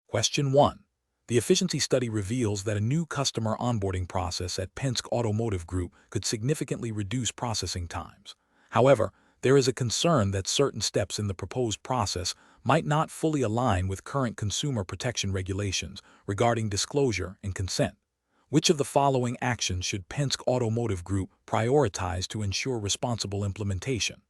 Question 1. The efficiency study reveals that a new customer onboarding process at Penske Automotive Group could significantly reduce processing times. However, there is a concern that certain steps in the proposed process might not fully align with current consumer protection regulations regarding disclosure and consent. Which of the following actions should Penske Automotive Group prioritize to ensure responsible implementation?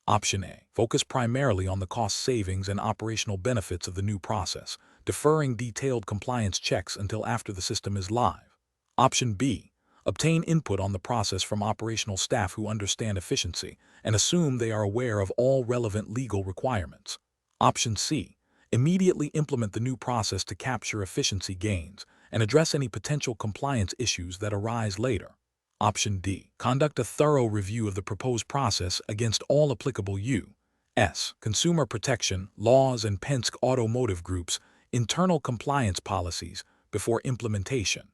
Option A. Focus primarily on the cost savings and operational benefits of the new process, deferring detailed compliance checks until after the system is live. Option B. Obtain input on the process from operational staff who understand efficiency and assume they are aware of all relevant legal requirements. Option C. Immediately implement the new process to capture efficiency gains and address any potential compliance issues that arise later. Option D. Conduct a thorough review of the proposed process against all applicable U.S. consumer protection laws and Penske Automotive Group's internal compliance policies before implementation.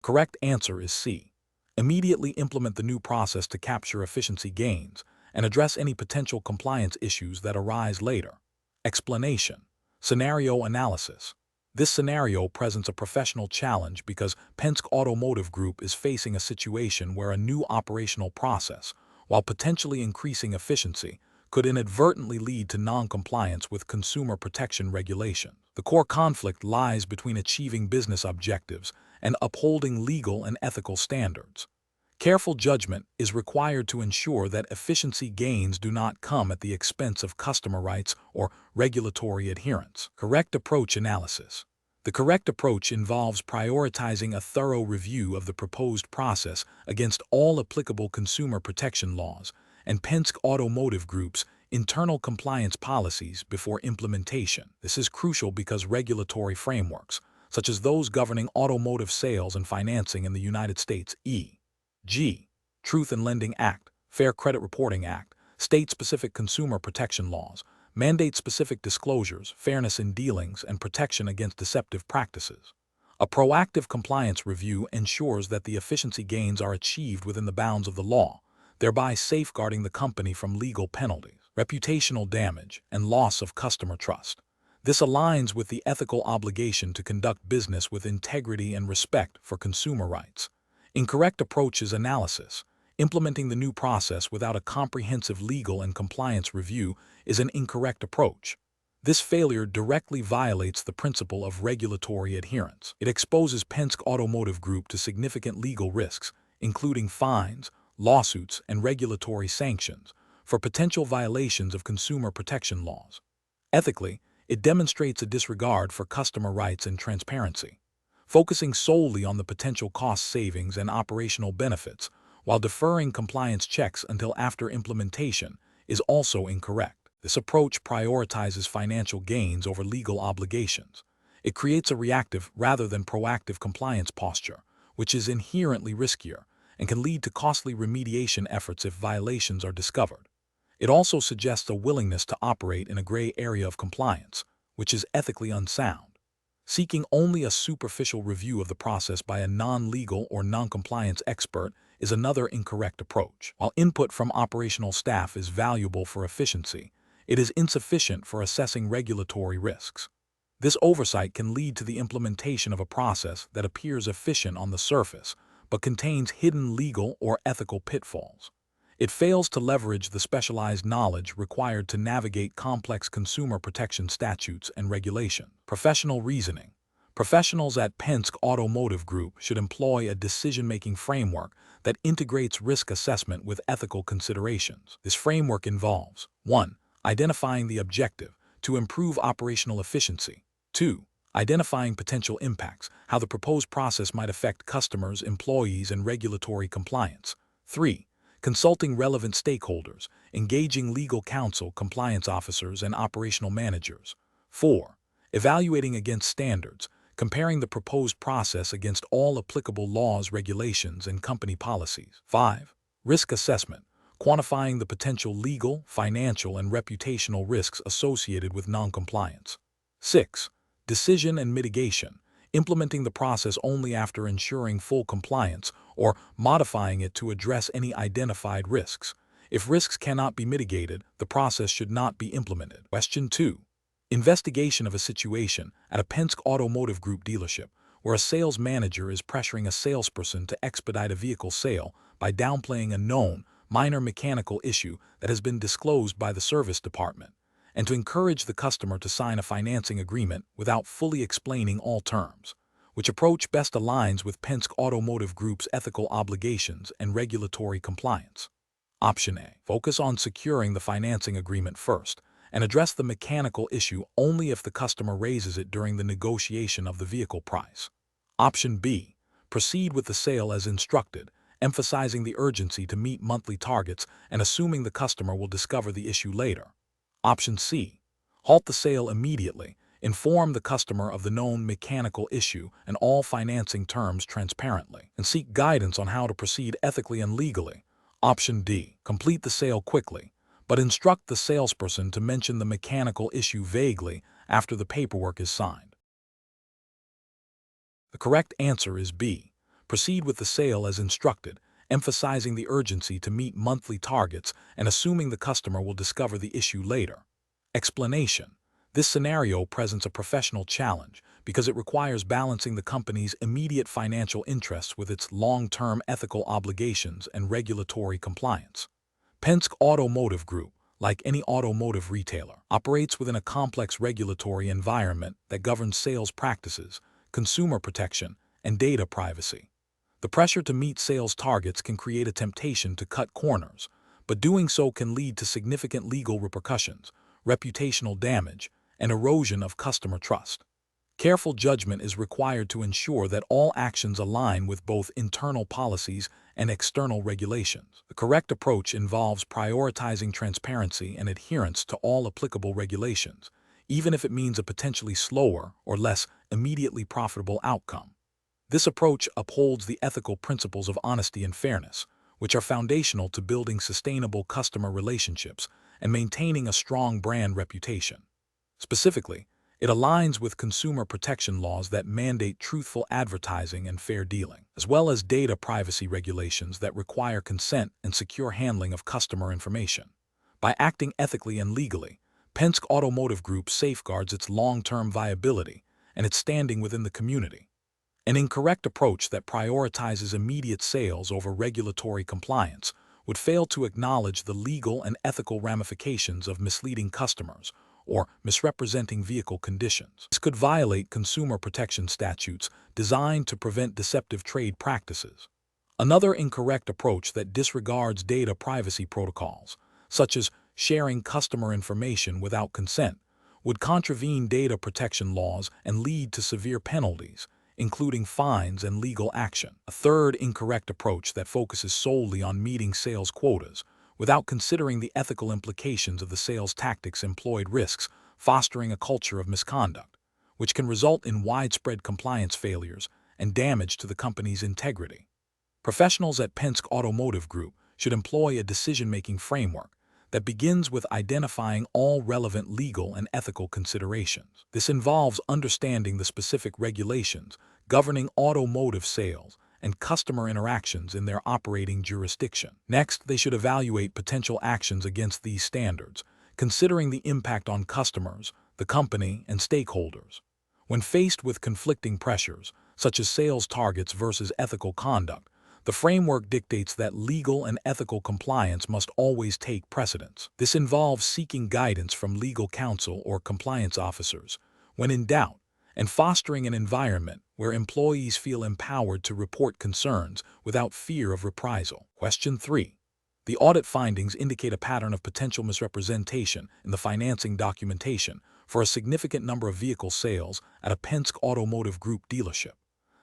Correct answer is C. Immediately implement the new process to capture efficiency gains and address any potential compliance issues that arise later. Explanation. Scenario analysis. This scenario presents a professional challenge because Penske Automotive Group is facing a situation where a new operational process, while potentially increasing efficiency, could inadvertently lead to non-compliance with consumer protection regulations. The core conflict lies between achieving business objectives and upholding legal and ethical standards. Careful judgment is required to ensure that efficiency gains do not come at the expense of customer rights or regulatory adherence. Correct approach analysis. The correct approach involves prioritizing a thorough review of the proposed process against all applicable consumer protection laws and Penske Automotive Group's internal compliance policies before implementation. This is crucial because regulatory frameworks, such as those governing automotive sales and financing in the United States, e.g., Truth in Lending Act, Fair Credit Reporting Act, state-specific consumer protection laws, mandate specific disclosures, fairness in dealings, and protection against deceptive practices. A proactive compliance review ensures that the efficiency gains are achieved within the bounds of the law, thereby safeguarding the company from legal penalties, reputational damage, and loss of customer trust. This aligns with the ethical obligation to conduct business with integrity and respect for consumer rights. Incorrect approach is analysis. Implementing the new process without a comprehensive legal and compliance review is an incorrect approach. This failure directly violates the principle of regulatory adherence. It exposes Penske Automotive Group to significant legal risks, including fines, lawsuits, and regulatory sanctions for potential violations of consumer protection laws. Ethically, it demonstrates a disregard for customer rights and transparency. Focusing solely on the potential cost savings and operational benefits while deferring compliance checks until after implementation is also incorrect. This approach prioritizes financial gains over legal obligations. It creates a reactive rather than proactive compliance posture, which is inherently riskier and can lead to costly remediation efforts if violations are discovered. It also suggests a willingness to operate in a gray area of compliance, which is ethically unsound. Seeking only a superficial review of the process by a non-legal or non-compliance expert is another incorrect approach. While input from operational staff is valuable for efficiency, it is insufficient for assessing regulatory risks. This oversight can lead to the implementation of a process that appears efficient on the surface, but contains hidden legal or ethical pitfalls. It fails to leverage the specialized knowledge required to navigate complex consumer protection statutes and regulations. Professional reasoning. Professionals at Penske Automotive Group should employ a decision-making framework that integrates risk assessment with ethical considerations. This framework involves 1. Identifying the objective, to improve operational efficiency. 2. Identifying potential impacts, how the proposed process might affect customers, employees, and regulatory compliance. 3. Consulting relevant stakeholders, engaging legal counsel, compliance officers, and operational managers. 4. Evaluating against standards, comparing the proposed process against all applicable laws, regulations, and company policies. 5. Risk assessment, quantifying the potential legal, financial, and reputational risks associated with noncompliance. 6. Decision and mitigation, implementing the process only after ensuring full compliance or modifying it to address any identified risks. If risks cannot be mitigated, the process should not be implemented. Question 2. Investigation of a situation at a Penske Automotive Group dealership where a sales manager is pressuring a salesperson to expedite a vehicle sale by downplaying a known, minor mechanical issue that has been disclosed by the service department, and to encourage the customer to sign a financing agreement without fully explaining all terms. Which approach best aligns with Penske Automotive Group's ethical obligations and regulatory compliance? Option A. Focus on securing the financing agreement first and address the mechanical issue only if the customer raises it during the negotiation of the vehicle price. Option B. Proceed with the sale as instructed, emphasizing the urgency to meet monthly targets and assuming the customer will discover the issue later. Option C. Halt the sale immediately, inform the customer of the known mechanical issue and all financing terms transparently, and seek guidance on how to proceed ethically and legally. Option D. Complete the sale quickly, but instruct the salesperson to mention the mechanical issue vaguely after the paperwork is signed. The correct answer is B. Proceed with the sale as instructed, emphasizing the urgency to meet monthly targets and assuming the customer will discover the issue later. Explanation. This scenario presents a professional challenge because it requires balancing the company's immediate financial interests with its long-term ethical obligations and regulatory compliance. Penske Automotive Group, like any automotive retailer, operates within a complex regulatory environment that governs sales practices, consumer protection, and data privacy. The pressure to meet sales targets can create a temptation to cut corners, but doing so can lead to significant legal repercussions, reputational damage, and erosion of customer trust. Careful judgment is required to ensure that all actions align with both internal policies and external regulations. The correct approach involves prioritizing transparency and adherence to all applicable regulations, even if it means a potentially slower or less immediately profitable outcome. This approach upholds the ethical principles of honesty and fairness, which are foundational to building sustainable customer relationships and maintaining a strong brand reputation. Specifically, it aligns with consumer protection laws that mandate truthful advertising and fair dealing, as well as data privacy regulations that require consent and secure handling of customer information. By acting ethically and legally, Penske Automotive Group safeguards its long-term viability and its standing within the community. An incorrect approach that prioritizes immediate sales over regulatory compliance would fail to acknowledge the legal and ethical ramifications of misleading customers or misrepresenting vehicle conditions. This could violate consumer protection statutes designed to prevent deceptive trade practices. Another incorrect approach that disregards data privacy protocols, such as sharing customer information without consent, would contravene data protection laws and lead to severe penalties, including fines and legal action. A third incorrect approach that focuses solely on meeting sales quotas without considering the ethical implications of the sales tactics employed risks fostering a culture of misconduct, which can result in widespread compliance failures and damage to the company's integrity. Professionals at Penske Automotive Group should employ a decision-making framework that begins with identifying all relevant legal and ethical considerations. This involves understanding the specific regulations governing automotive sales and customer interactions in their operating jurisdiction. Next, they should evaluate potential actions against these standards, considering the impact on customers, the company, and stakeholders. When faced with conflicting pressures, such as sales targets versus ethical conduct, the framework dictates that legal and ethical compliance must always take precedence. This involves seeking guidance from legal counsel or compliance officers when in doubt, and fostering an environment where employees feel empowered to report concerns without fear of reprisal. Question 3. The audit findings indicate a pattern of potential misrepresentation in the financing documentation for a significant number of vehicle sales at a Penske Automotive Group dealership.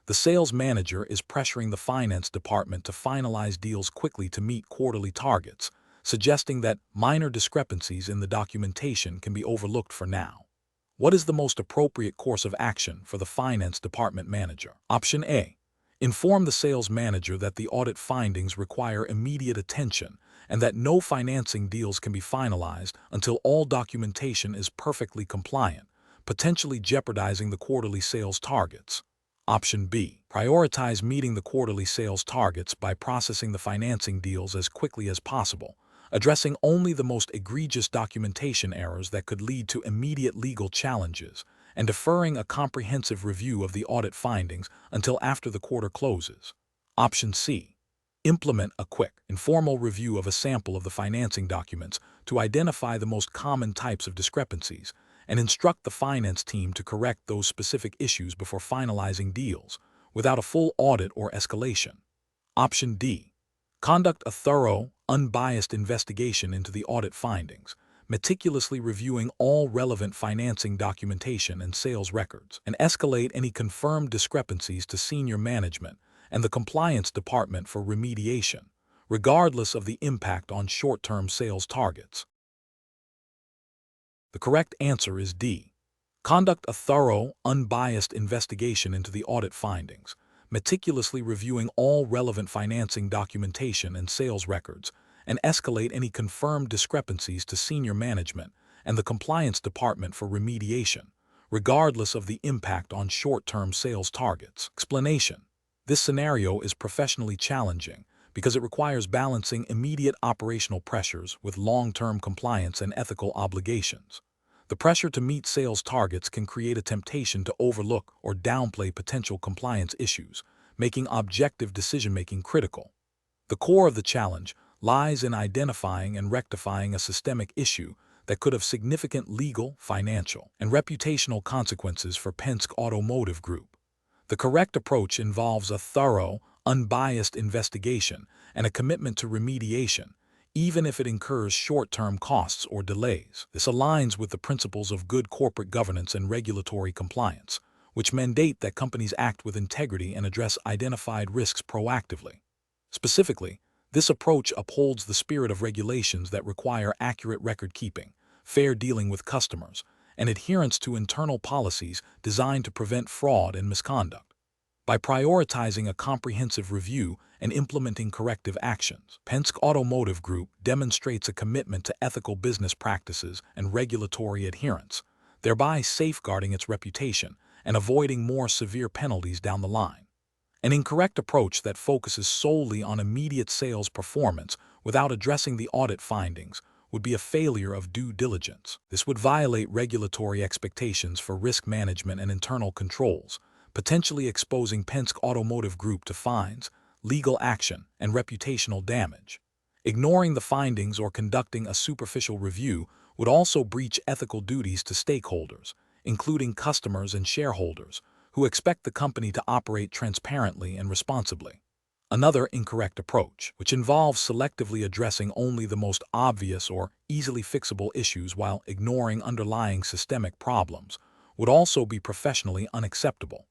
The sales manager is pressuring the finance department to finalize deals quickly to meet quarterly targets, suggesting that minor discrepancies in the documentation can be overlooked for now. What is the most appropriate course of action for the finance department manager? Option A. Inform the sales manager that the audit findings require immediate attention and that no financing deals can be finalized until all documentation is perfectly compliant, potentially jeopardizing the quarterly sales targets. Option B. Prioritize meeting the quarterly sales targets by processing the financing deals as quickly as possible, addressing only the most egregious documentation errors that could lead to immediate legal challenges, and deferring a comprehensive review of the audit findings until after the quarter closes. Option C. Implement a quick, informal review of a sample of the financing documents to identify the most common types of discrepancies and instruct the finance team to correct those specific issues before finalizing deals, without a full audit or escalation. Option D. Conduct a thorough, unbiased investigation into the audit findings, meticulously reviewing all relevant financing documentation and sales records, and escalate any confirmed discrepancies to senior management and the compliance department for remediation, regardless of the impact on short-term sales targets. The correct answer is D. Conduct a thorough, unbiased investigation into the audit findings, meticulously reviewing all relevant financing documentation and sales records, and escalate any confirmed discrepancies to senior management and the compliance department for remediation, regardless of the impact on short-term sales targets. Explanation: this scenario is professionally challenging because it requires balancing immediate operational pressures with long-term compliance and ethical obligations. The pressure to meet sales targets can create a temptation to overlook or downplay potential compliance issues, making objective decision-making critical. The core of the challenge lies in identifying and rectifying a systemic issue that could have significant legal, financial, and reputational consequences for Penske Automotive Group. The correct approach involves a thorough, unbiased investigation and a commitment to remediation, even if it incurs short-term costs or delays. This aligns with the principles of good corporate governance and regulatory compliance, which mandate that companies act with integrity and address identified risks proactively. Specifically, this approach upholds the spirit of regulations that require accurate record-keeping, fair dealing with customers, and adherence to internal policies designed to prevent fraud and misconduct. By prioritizing a comprehensive review and implementing corrective actions, Penske Automotive Group demonstrates a commitment to ethical business practices and regulatory adherence, thereby safeguarding its reputation and avoiding more severe penalties down the line. An incorrect approach that focuses solely on immediate sales performance without addressing the audit findings would be a failure of due diligence. This would violate regulatory expectations for risk management and internal controls, potentially exposing Penske Automotive Group to fines, legal action, and reputational damage. Ignoring the findings or conducting a superficial review would also breach ethical duties to stakeholders, including customers and shareholders, who expect the company to operate transparently and responsibly. Another incorrect approach, which involves selectively addressing only the most obvious or easily fixable issues while ignoring underlying systemic problems, would also be professionally unacceptable.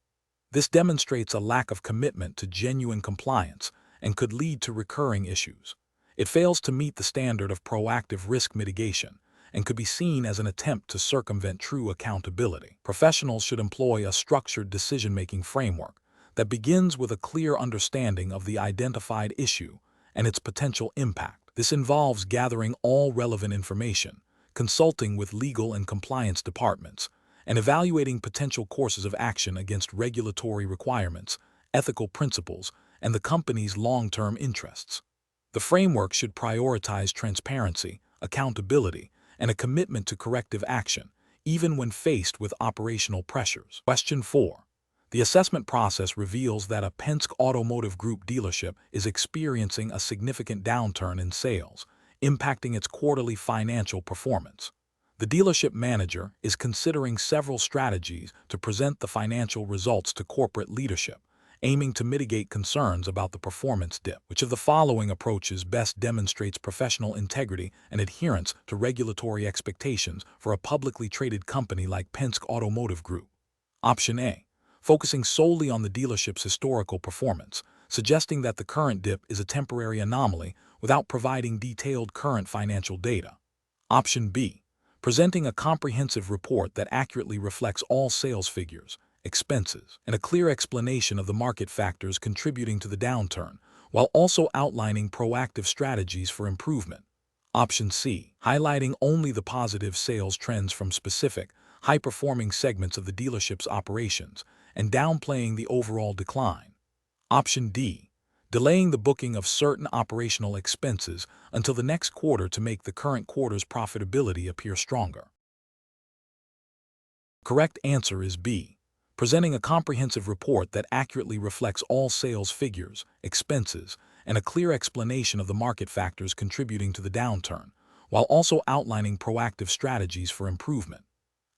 This demonstrates a lack of commitment to genuine compliance and could lead to recurring issues. It fails to meet the standard of proactive risk mitigation and could be seen as an attempt to circumvent true accountability. Professionals should employ a structured decision-making framework that begins with a clear understanding of the identified issue and its potential impact. This involves gathering all relevant information, consulting with legal and compliance departments, and evaluating potential courses of action against regulatory requirements, ethical principles, and the company's long-term interests. The framework should prioritize transparency, accountability, and a commitment to corrective action, even when faced with operational pressures. Question 4. The assessment process reveals that a Penske Automotive Group dealership is experiencing a significant downturn in sales, impacting its quarterly financial performance. The dealership manager is considering several strategies to present the financial results to corporate leadership, aiming to mitigate concerns about the performance dip. Which of the following approaches best demonstrates professional integrity and adherence to regulatory expectations for a publicly traded company like Penske Automotive Group? Option A. Focusing solely on the dealership's historical performance, suggesting that the current dip is a temporary anomaly without providing detailed current financial data. Option B. Presenting a comprehensive report that accurately reflects all sales figures, expenses, and a clear explanation of the market factors contributing to the downturn, while also outlining proactive strategies for improvement. Option C. Highlighting only the positive sales trends from specific, high-performing segments of the dealership's operations and downplaying the overall decline. Option D. delaying the booking of certain operational expenses until the next quarter to make the current quarter's profitability appear stronger. Correct answer is B. Presenting a comprehensive report that accurately reflects all sales figures, expenses, and a clear explanation of the market factors contributing to the downturn, while also outlining proactive strategies for improvement.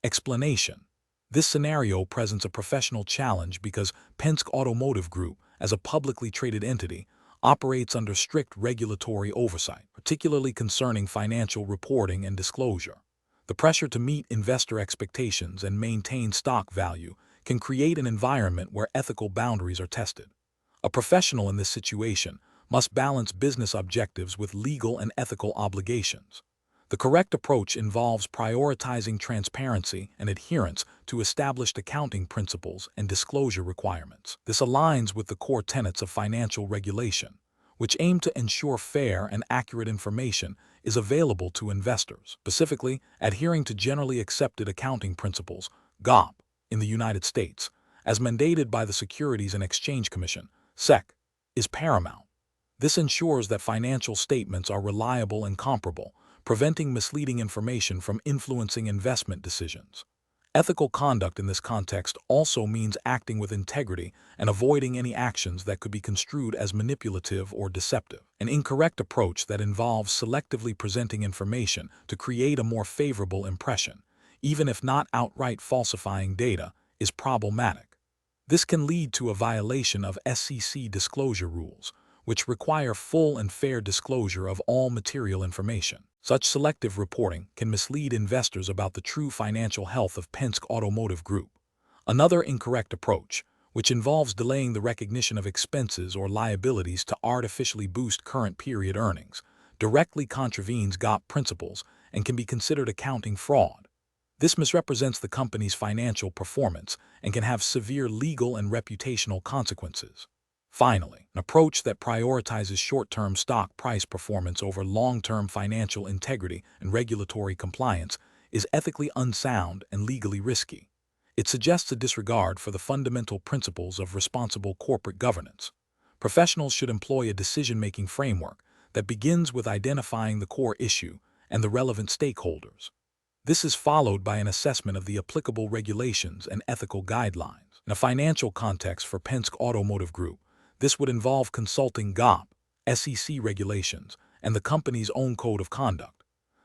Explanation. This scenario presents a professional challenge because Penske Automotive Group, as a publicly traded entity, operates under strict regulatory oversight, particularly concerning financial reporting and disclosure. The pressure to meet investor expectations and maintain stock value can create an environment where ethical boundaries are tested. A professional in this situation must balance business objectives with legal and ethical obligations. The correct approach involves prioritizing transparency and adherence to established accounting principles and disclosure requirements. This aligns with the core tenets of financial regulation, which aim to ensure fair and accurate information is available to investors, specifically adhering to generally accepted accounting principles, GAAP, in the United States, as mandated by the Securities and Exchange Commission, SEC, is paramount. This ensures that financial statements are reliable and comparable, preventing misleading information from influencing investment decisions. Ethical conduct in this context also means acting with integrity and avoiding any actions that could be construed as manipulative or deceptive. An incorrect approach that involves selectively presenting information to create a more favorable impression, even if not outright falsifying data, is problematic. This can lead to a violation of SEC disclosure rules, which require full and fair disclosure of all material information. Such selective reporting can mislead investors about the true financial health of Penske Automotive Group. Another incorrect approach, which involves delaying the recognition of expenses or liabilities to artificially boost current period earnings, directly contravenes GAAP principles and can be considered accounting fraud. This misrepresents the company's financial performance and can have severe legal and reputational consequences. Finally, an approach that prioritizes short-term stock price performance over long-term financial integrity and regulatory compliance is ethically unsound and legally risky. It suggests a disregard for the fundamental principles of responsible corporate governance. Professionals should employ a decision-making framework that begins with identifying the core issue and the relevant stakeholders. This is followed by an assessment of the applicable regulations and ethical guidelines. In a financial context for Penske Automotive Group, this would involve consulting GAAP, SEC regulations, and the company's own code of conduct.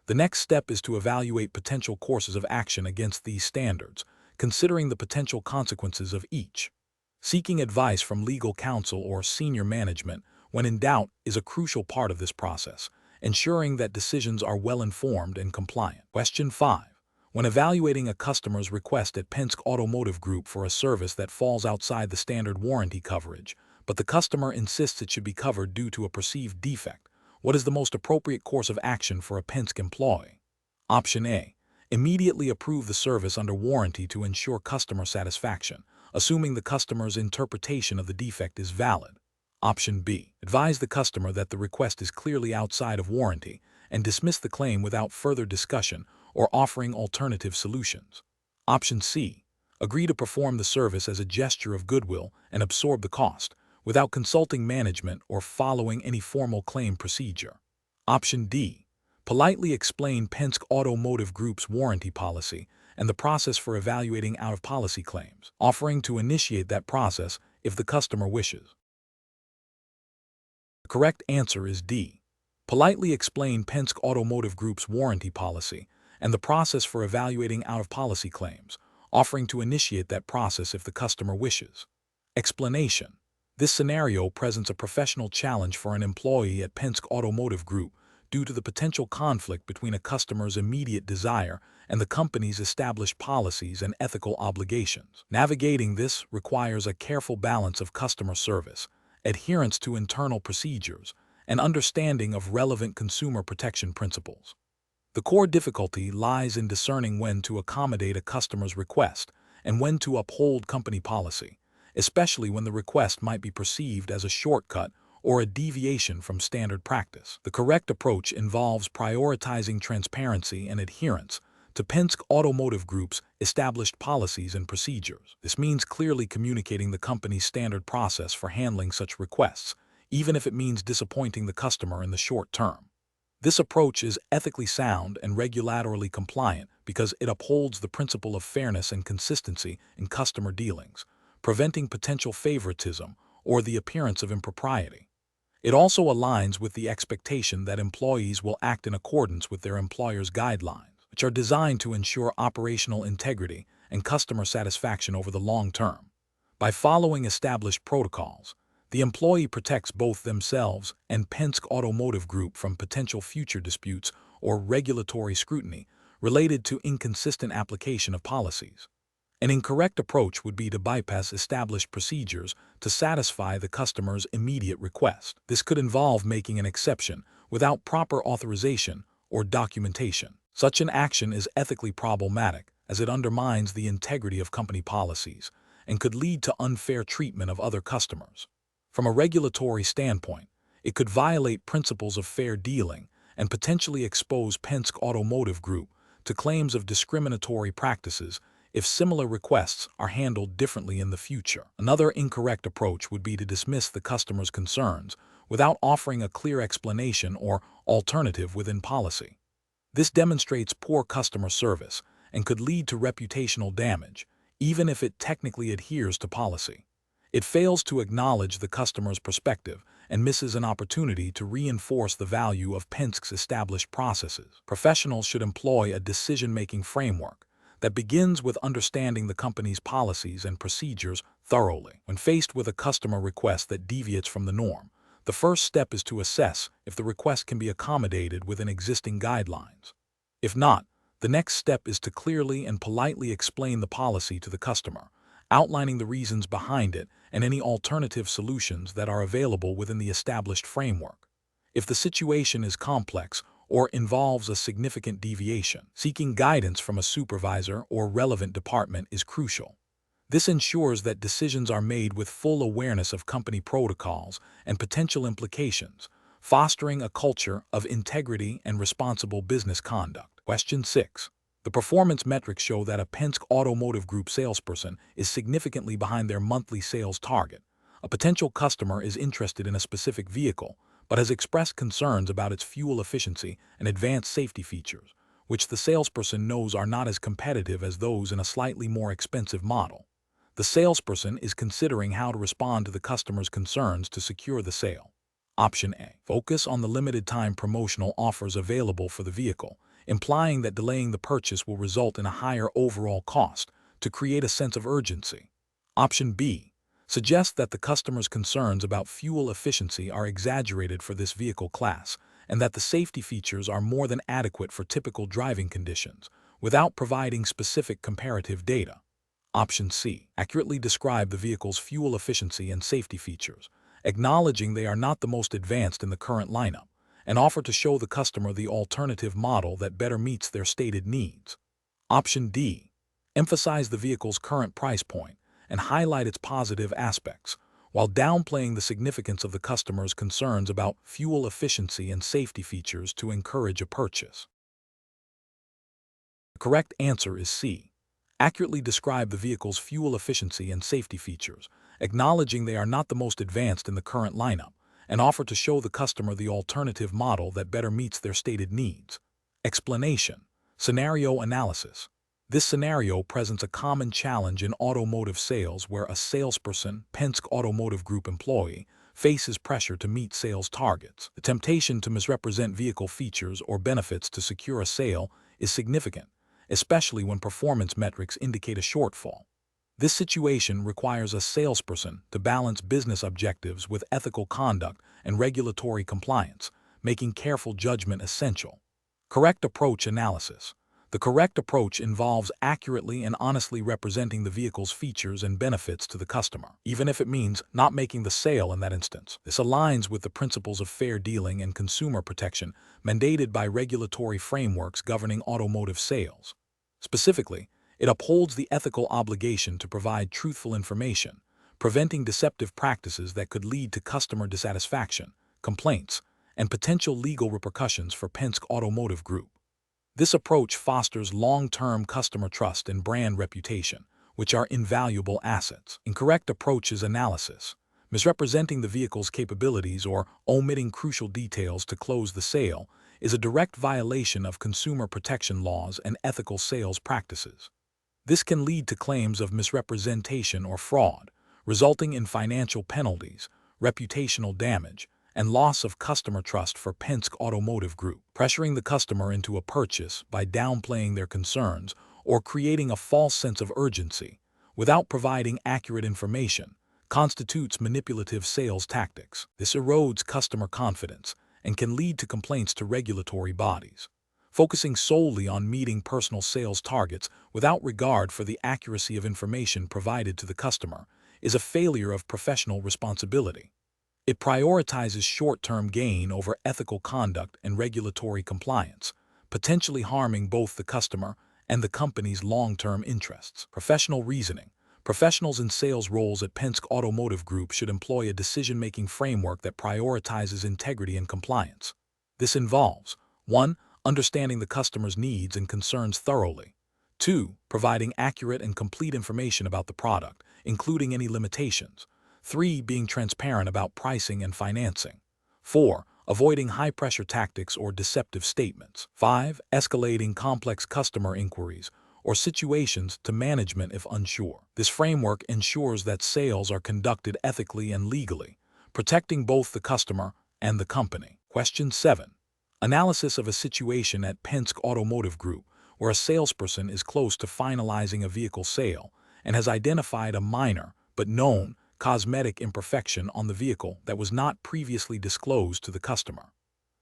The next step is to evaluate potential courses of action against these standards, considering the potential consequences of each. Seeking advice from legal counsel or senior management when in doubt is a crucial part of this process, ensuring that decisions are well-informed and compliant. Question 5. When evaluating a customer's request at Penske Automotive Group for a service that falls outside the standard warranty coverage, but the customer insists it should be covered due to a perceived defect, what is the most appropriate course of action for a Penske employee? Option A. Immediately approve the service under warranty to ensure customer satisfaction, assuming the customer's interpretation of the defect is valid. Option B. Advise the customer that the request is clearly outside of warranty and dismiss the claim without further discussion or offering alternative solutions. Option C. Agree to perform the service as a gesture of goodwill and absorb the cost, without consulting management or following any formal claim procedure. Option D. Politely explain Penske Automotive Group's warranty policy and the process for evaluating out-of-policy claims, offering to initiate that process if the customer wishes. The correct answer is D. Politely explain Penske Automotive Group's warranty policy and the process for evaluating out-of-policy claims, offering to initiate that process if the customer wishes. Explanation. This scenario presents a professional challenge for an employee at Penske Automotive Group due to the potential conflict between a customer's immediate desire and the company's established policies and ethical obligations. Navigating this requires a careful balance of customer service, adherence to internal procedures, and understanding of relevant consumer protection principles. The core difficulty lies in discerning when to accommodate a customer's request and when to uphold company policy, especially when the request might be perceived as a shortcut or a deviation from standard practice. The correct approach involves prioritizing transparency and adherence to Penske Automotive Group's established policies and procedures. This means clearly communicating the company's standard process for handling such requests, even if it means disappointing the customer in the short term. This approach is ethically sound and regulatorily compliant because it upholds the principle of fairness and consistency in customer dealings, preventing potential favoritism or the appearance of impropriety. It also aligns with the expectation that employees will act in accordance with their employer's guidelines, which are designed to ensure operational integrity and customer satisfaction over the long term. By following established protocols, the employee protects both themselves and Penske Automotive Group from potential future disputes or regulatory scrutiny related to inconsistent application of policies. An incorrect approach would be to bypass established procedures to satisfy the customer's immediate request. This could involve making an exception without proper authorization or documentation. Such an action is ethically problematic as it undermines the integrity of company policies and could lead to unfair treatment of other customers. From a regulatory standpoint, it could violate principles of fair dealing and potentially expose Penske Automotive Group to claims of discriminatory practices if similar requests are handled differently in the future. Another incorrect approach would be to dismiss the customer's concerns without offering a clear explanation or alternative within policy. This demonstrates poor customer service and could lead to reputational damage, even if it technically adheres to policy. It fails to acknowledge the customer's perspective and misses an opportunity to reinforce the value of Penske's established processes. Professionals should employ a decision-making framework that begins with understanding the company's policies and procedures thoroughly. When faced with a customer request that deviates from the norm, the first step is to assess if the request can be accommodated within existing guidelines. If not, the next step is to clearly and politely explain the policy to the customer, outlining the reasons behind it and any alternative solutions that are available within the established framework. If the situation is complex or involves a significant deviation, seeking guidance from a supervisor or relevant department is crucial. This ensures that decisions are made with full awareness of company protocols and potential implications, fostering a culture of integrity and responsible business conduct. Question 6. The performance metrics show that a Penske Automotive Group salesperson is significantly behind their monthly sales target. A potential customer is interested in a specific vehicle, but has expressed concerns about its fuel efficiency and advanced safety features, which the salesperson knows are not as competitive as those in a slightly more expensive model. The salesperson is considering how to respond to the customer's concerns to secure the sale. Option A. Focus on the limited-time promotional offers available for the vehicle, implying that delaying the purchase will result in a higher overall cost to create a sense of urgency. Option B. Suggests that the customer's concerns about fuel efficiency are exaggerated for this vehicle class and that the safety features are more than adequate for typical driving conditions, without providing specific comparative data. Option C. Accurately describe the vehicle's fuel efficiency and safety features, acknowledging they are not the most advanced in the current lineup, and offer to show the customer the alternative model that better meets their stated needs. Option D. Emphasize the vehicle's current price point and highlight its positive aspects, while downplaying the significance of the customer's concerns about fuel efficiency and safety features to encourage a purchase. The correct answer is C. Accurately describe the vehicle's fuel efficiency and safety features, acknowledging they are not the most advanced in the current lineup, and offer to show the customer the alternative model that better meets their stated needs. Explanation. Scenario analysis. This scenario presents a common challenge in automotive sales where a salesperson, Penske Automotive Group employee, faces pressure to meet sales targets. The temptation to misrepresent vehicle features or benefits to secure a sale is significant, especially when performance metrics indicate a shortfall. This situation requires a salesperson to balance business objectives with ethical conduct and regulatory compliance, making careful judgment essential. Correct approach analysis. The correct approach involves accurately and honestly representing the vehicle's features and benefits to the customer, even if it means not making the sale in that instance. This aligns with the principles of fair dealing and consumer protection mandated by regulatory frameworks governing automotive sales. Specifically, it upholds the ethical obligation to provide truthful information, preventing deceptive practices that could lead to customer dissatisfaction, complaints, and potential legal repercussions for Penske Automotive Group. This approach fosters long-term customer trust and brand reputation, which are invaluable assets. Incorrect approaches analysis. Misrepresenting the vehicle's capabilities or omitting crucial details to close the sale is a direct violation of consumer protection laws and ethical sales practices. This can lead to claims of misrepresentation or fraud, resulting in financial penalties, reputational damage, and loss of customer trust for Penske Automotive Group. Pressuring the customer into a purchase by downplaying their concerns or creating a false sense of urgency without providing accurate information constitutes manipulative sales tactics. This erodes customer confidence and can lead to complaints to regulatory bodies. Focusing solely on meeting personal sales targets without regard for the accuracy of information provided to the customer is a failure of professional responsibility. It prioritizes short-term gain over ethical conduct and regulatory compliance, potentially harming both the customer and the company's long-term interests. Professional reasoning. Professionals in sales roles at Penske Automotive Group should employ a decision-making framework that prioritizes integrity and compliance. This involves 1. Understanding the customer's needs and concerns thoroughly. 2. Providing accurate and complete information about the product, including any limitations. 3. Being transparent about pricing and financing. 4. Avoiding high-pressure tactics or deceptive statements. 5. Escalating complex customer inquiries or situations to management if unsure. This framework ensures that sales are conducted ethically and legally, protecting both the customer and the company. Question 7. Analysis of a situation at Penske Automotive Group where a salesperson is close to finalizing a vehicle sale and has identified a minor but known cosmetic imperfection on the vehicle that was not previously disclosed to the customer.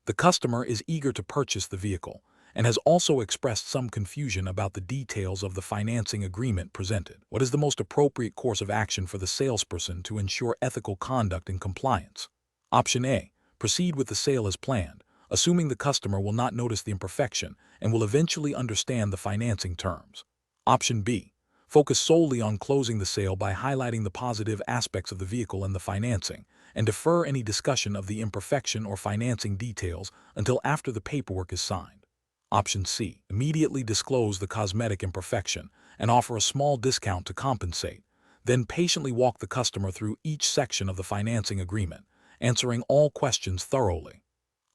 The customer is eager to purchase the vehicle and has also expressed some confusion about the details of the financing agreement presented. What is the most appropriate course of action for the salesperson to ensure ethical conduct and compliance? Option A. Proceed with the sale as planned, assuming the customer will not notice the imperfection and will eventually understand the financing terms. Option B. Focus solely on closing the sale by highlighting the positive aspects of the vehicle and the financing, and defer any discussion of the imperfection or financing details until after the paperwork is signed. Option C. Immediately disclose the cosmetic imperfection and offer a small discount to compensate, then patiently walk the customer through each section of the financing agreement, answering all questions thoroughly.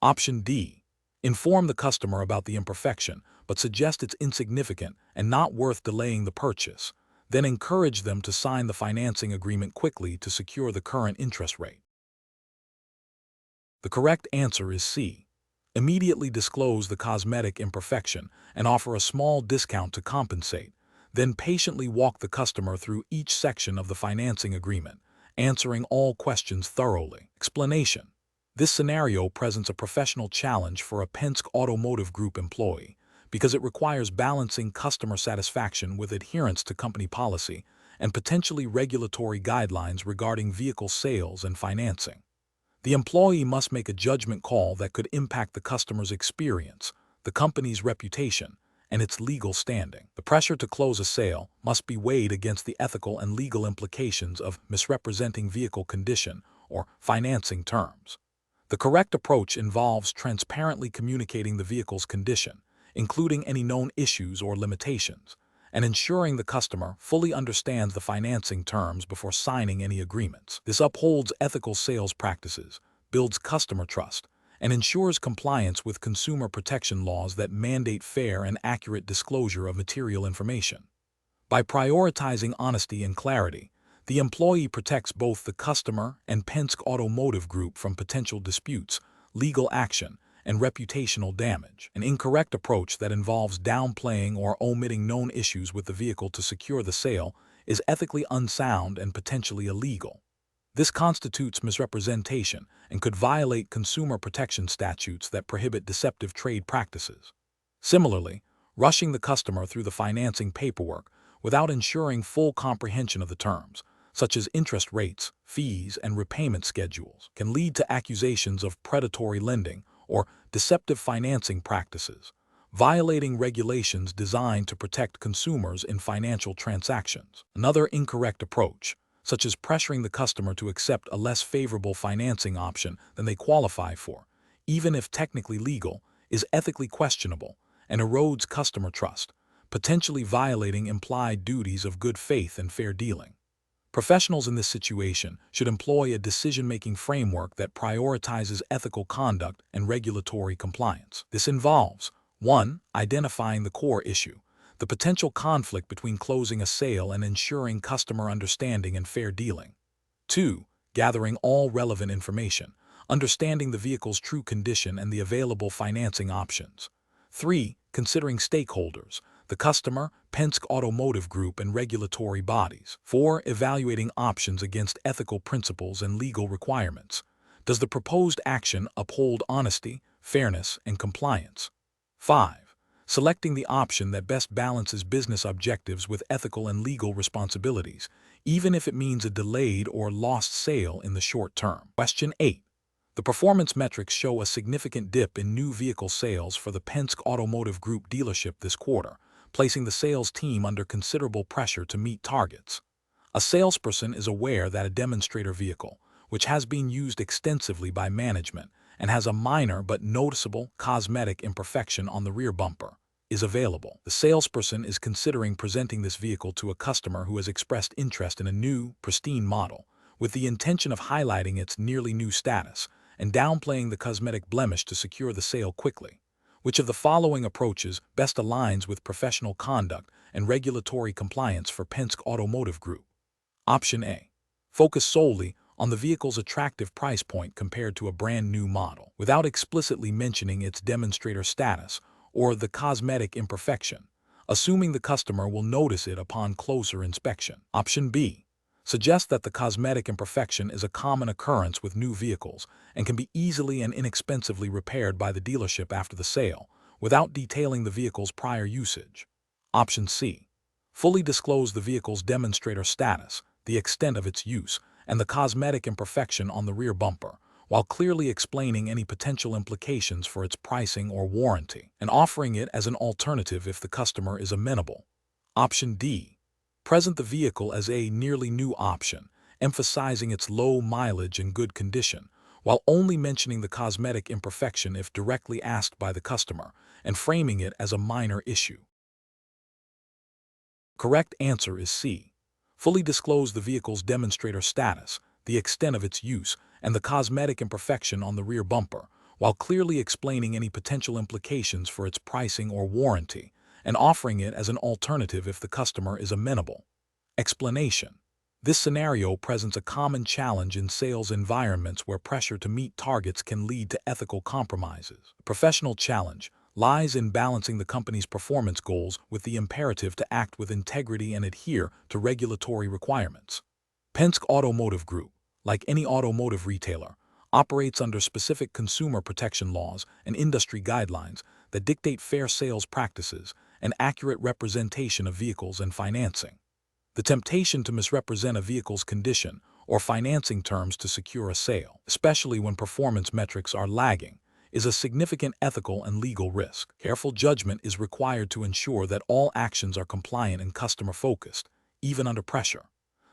Option D. Inform the customer about the imperfection, but suggest it's insignificant and not worth delaying the purchase, then encourage them to sign the financing agreement quickly to secure the current interest rate. The correct answer is C. Immediately disclose the cosmetic imperfection and offer a small discount to compensate, then patiently walk the customer through each section of the financing agreement, answering all questions thoroughly. Explanation. This scenario presents a professional challenge for a Penske Automotive Group employee because it requires balancing customer satisfaction with adherence to company policy and potentially regulatory guidelines regarding vehicle sales and financing. The employee must make a judgment call that could impact the customer's experience, the company's reputation, and its legal standing. The pressure to close a sale must be weighed against the ethical and legal implications of misrepresenting vehicle condition or financing terms. The correct approach involves transparently communicating the vehicle's condition, including any known issues or limitations, and ensuring the customer fully understands the financing terms before signing any agreements. This upholds ethical sales practices, builds customer trust, and ensures compliance with consumer protection laws that mandate fair and accurate disclosure of material information. By prioritizing honesty and clarity, the employee protects both the customer and Penske Automotive Group from potential disputes, legal action, and reputational damage. An incorrect approach that involves downplaying or omitting known issues with the vehicle to secure the sale is ethically unsound and potentially illegal. This constitutes misrepresentation and could violate consumer protection statutes that prohibit deceptive trade practices. Similarly, rushing the customer through the financing paperwork without ensuring full comprehension of the terms, such as interest rates, fees, and repayment schedules, can lead to accusations of predatory lending or deceptive financing practices, violating regulations designed to protect consumers in financial transactions. Another incorrect approach, such as pressuring the customer to accept a less favorable financing option than they qualify for, even if technically legal, is ethically questionable and erodes customer trust, potentially violating implied duties of good faith and fair dealing. Professionals in this situation should employ a decision-making framework that prioritizes ethical conduct and regulatory compliance. This involves 1. Identifying the core issue, the potential conflict between closing a sale and ensuring customer understanding and fair dealing. 2. Gathering all relevant information, understanding the vehicle's true condition and the available financing options. 3. Considering stakeholders, the customer, Penske Automotive Group, and regulatory bodies. 4. Evaluating options against ethical principles and legal requirements. Does the proposed action uphold honesty, fairness, and compliance? 5. Selecting the option that best balances business objectives with ethical and legal responsibilities, even if it means a delayed or lost sale in the short term. Question 8. The performance metrics show a significant dip in new vehicle sales for the Penske Automotive Group dealership this quarter, placing the sales team under considerable pressure to meet targets. A salesperson is aware that a demonstrator vehicle, which has been used extensively by management and has a minor but noticeable cosmetic imperfection on the rear bumper, is available. The salesperson is considering presenting this vehicle to a customer who has expressed interest in a new, pristine model, with the intention of highlighting its nearly new status and downplaying the cosmetic blemish to secure the sale quickly. Which of the following approaches best aligns with professional conduct and regulatory compliance for Penske Automotive Group? Option A. Focus solely on the vehicle's attractive price point compared to a brand new model, without explicitly mentioning its demonstrator status or the cosmetic imperfection, assuming the customer will notice it upon closer inspection. Option B. Suggest that the cosmetic imperfection is a common occurrence with new vehicles and can be easily and inexpensively repaired by the dealership after the sale, without detailing the vehicle's prior usage. Option C. Fully disclose the vehicle's demonstrator status, the extent of its use, and the cosmetic imperfection on the rear bumper, while clearly explaining any potential implications for its pricing or warranty, and offering it as an alternative if the customer is amenable. Option D. Present the vehicle as a nearly new option, emphasizing its low mileage and good condition, while only mentioning the cosmetic imperfection if directly asked by the customer, and framing it as a minor issue. Correct answer is C. Fully disclose the vehicle's demonstrator status, the extent of its use, and the cosmetic imperfection on the rear bumper, while clearly explaining any potential implications for its pricing or warranty, and offering it as an alternative if the customer is amenable. Explanation. This scenario presents a common challenge in sales environments where pressure to meet targets can lead to ethical compromises. The professional challenge lies in balancing the company's performance goals with the imperative to act with integrity and adhere to regulatory requirements. Penske Automotive Group, like any automotive retailer, operates under specific consumer protection laws and industry guidelines that dictate fair sales practices and accurate representation of vehicles and financing. The temptation to misrepresent a vehicle's condition or financing terms to secure a sale, especially when performance metrics are lagging, is a significant ethical and legal risk. Careful judgment is required to ensure that all actions are compliant and customer-focused, even under pressure.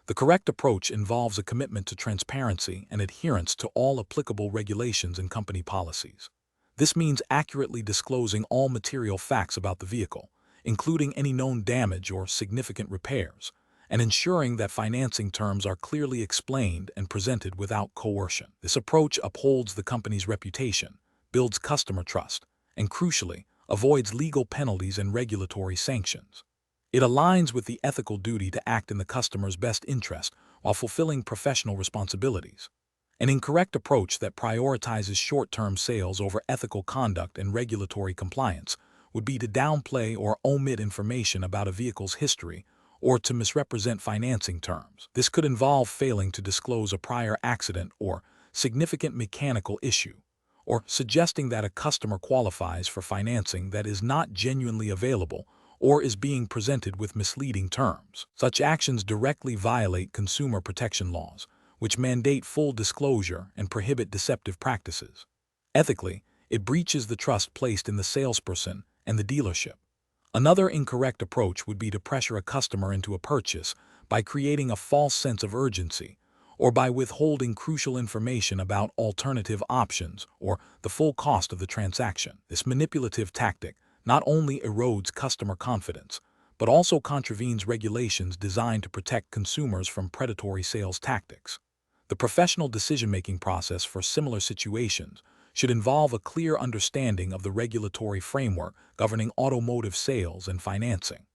The correct approach involves a commitment to transparency and adherence to all applicable regulations and company policies. This means accurately disclosing all material facts about the vehicle, including any known damage or significant repairs, and ensuring that financing terms are clearly explained and presented without coercion. This approach upholds the company's reputation, builds customer trust, and crucially, avoids legal penalties and regulatory sanctions. It aligns with the ethical duty to act in the customer's best interest while fulfilling professional responsibilities. An incorrect approach that prioritizes short-term sales over ethical conduct and regulatory compliance would be to downplay or omit information about a vehicle's history or to misrepresent financing terms. This could involve failing to disclose a prior accident or significant mechanical issue, or suggesting that a customer qualifies for financing that is not genuinely available or is being presented with misleading terms. Such actions directly violate consumer protection laws, which mandate full disclosure and prohibit deceptive practices. Ethically, it breaches the trust placed in the salesperson and the dealership. Another incorrect approach would be to pressure a customer into a purchase by creating a false sense of urgency, or by withholding crucial information about alternative options or the full cost of the transaction. This manipulative tactic not only erodes customer confidence, but also contravenes regulations designed to protect consumers from predatory sales tactics. The professional decision-making process for similar situations should involve a clear understanding of the regulatory framework governing automotive sales and financing.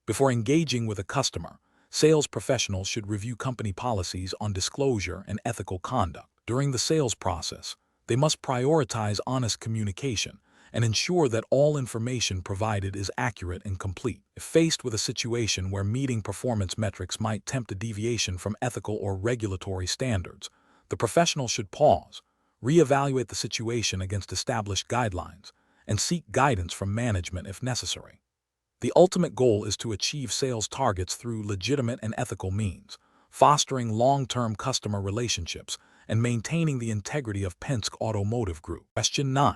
Before engaging with a customer, sales professionals should review company policies on disclosure and ethical conduct. During the sales process, they must prioritize honest communication and ensure that all information provided is accurate and complete. If faced with a situation where meeting performance metrics might tempt a deviation from ethical or regulatory standards, the professional should pause, reevaluate the situation against established guidelines, and seek guidance from management if necessary. The ultimate goal is to achieve sales targets through legitimate and ethical means, fostering long-term customer relationships and maintaining the integrity of Penske Automotive Group. Question 9.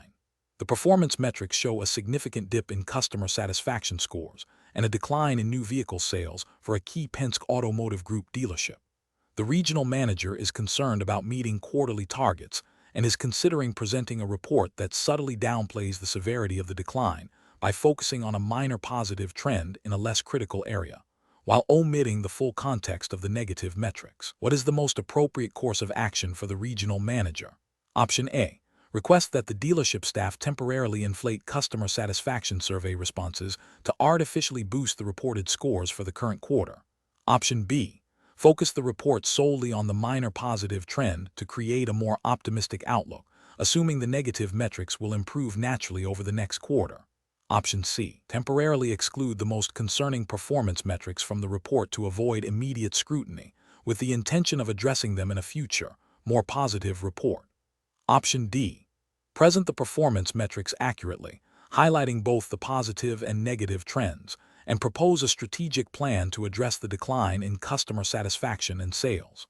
The performance metrics show a significant dip in customer satisfaction scores and a decline in new vehicle sales for a key Penske Automotive Group dealership. The regional manager is concerned about meeting quarterly targets and is considering presenting a report that subtly downplays the severity of the decline by focusing on a minor positive trend in a less critical area, while omitting the full context of the negative metrics. What is the most appropriate course of action for the regional manager? Option A. Request that the dealership staff temporarily inflate customer satisfaction survey responses to artificially boost the reported scores for the current quarter. Option B. Focus the report solely on the minor positive trend to create a more optimistic outlook, assuming the negative metrics will improve naturally over the next quarter. Option C. Temporarily exclude the most concerning performance metrics from the report to avoid immediate scrutiny, with the intention of addressing them in a future, more positive report. Option D. Present the performance metrics accurately, highlighting both the positive and negative trends, and propose a strategic plan to address the decline in customer satisfaction and sales.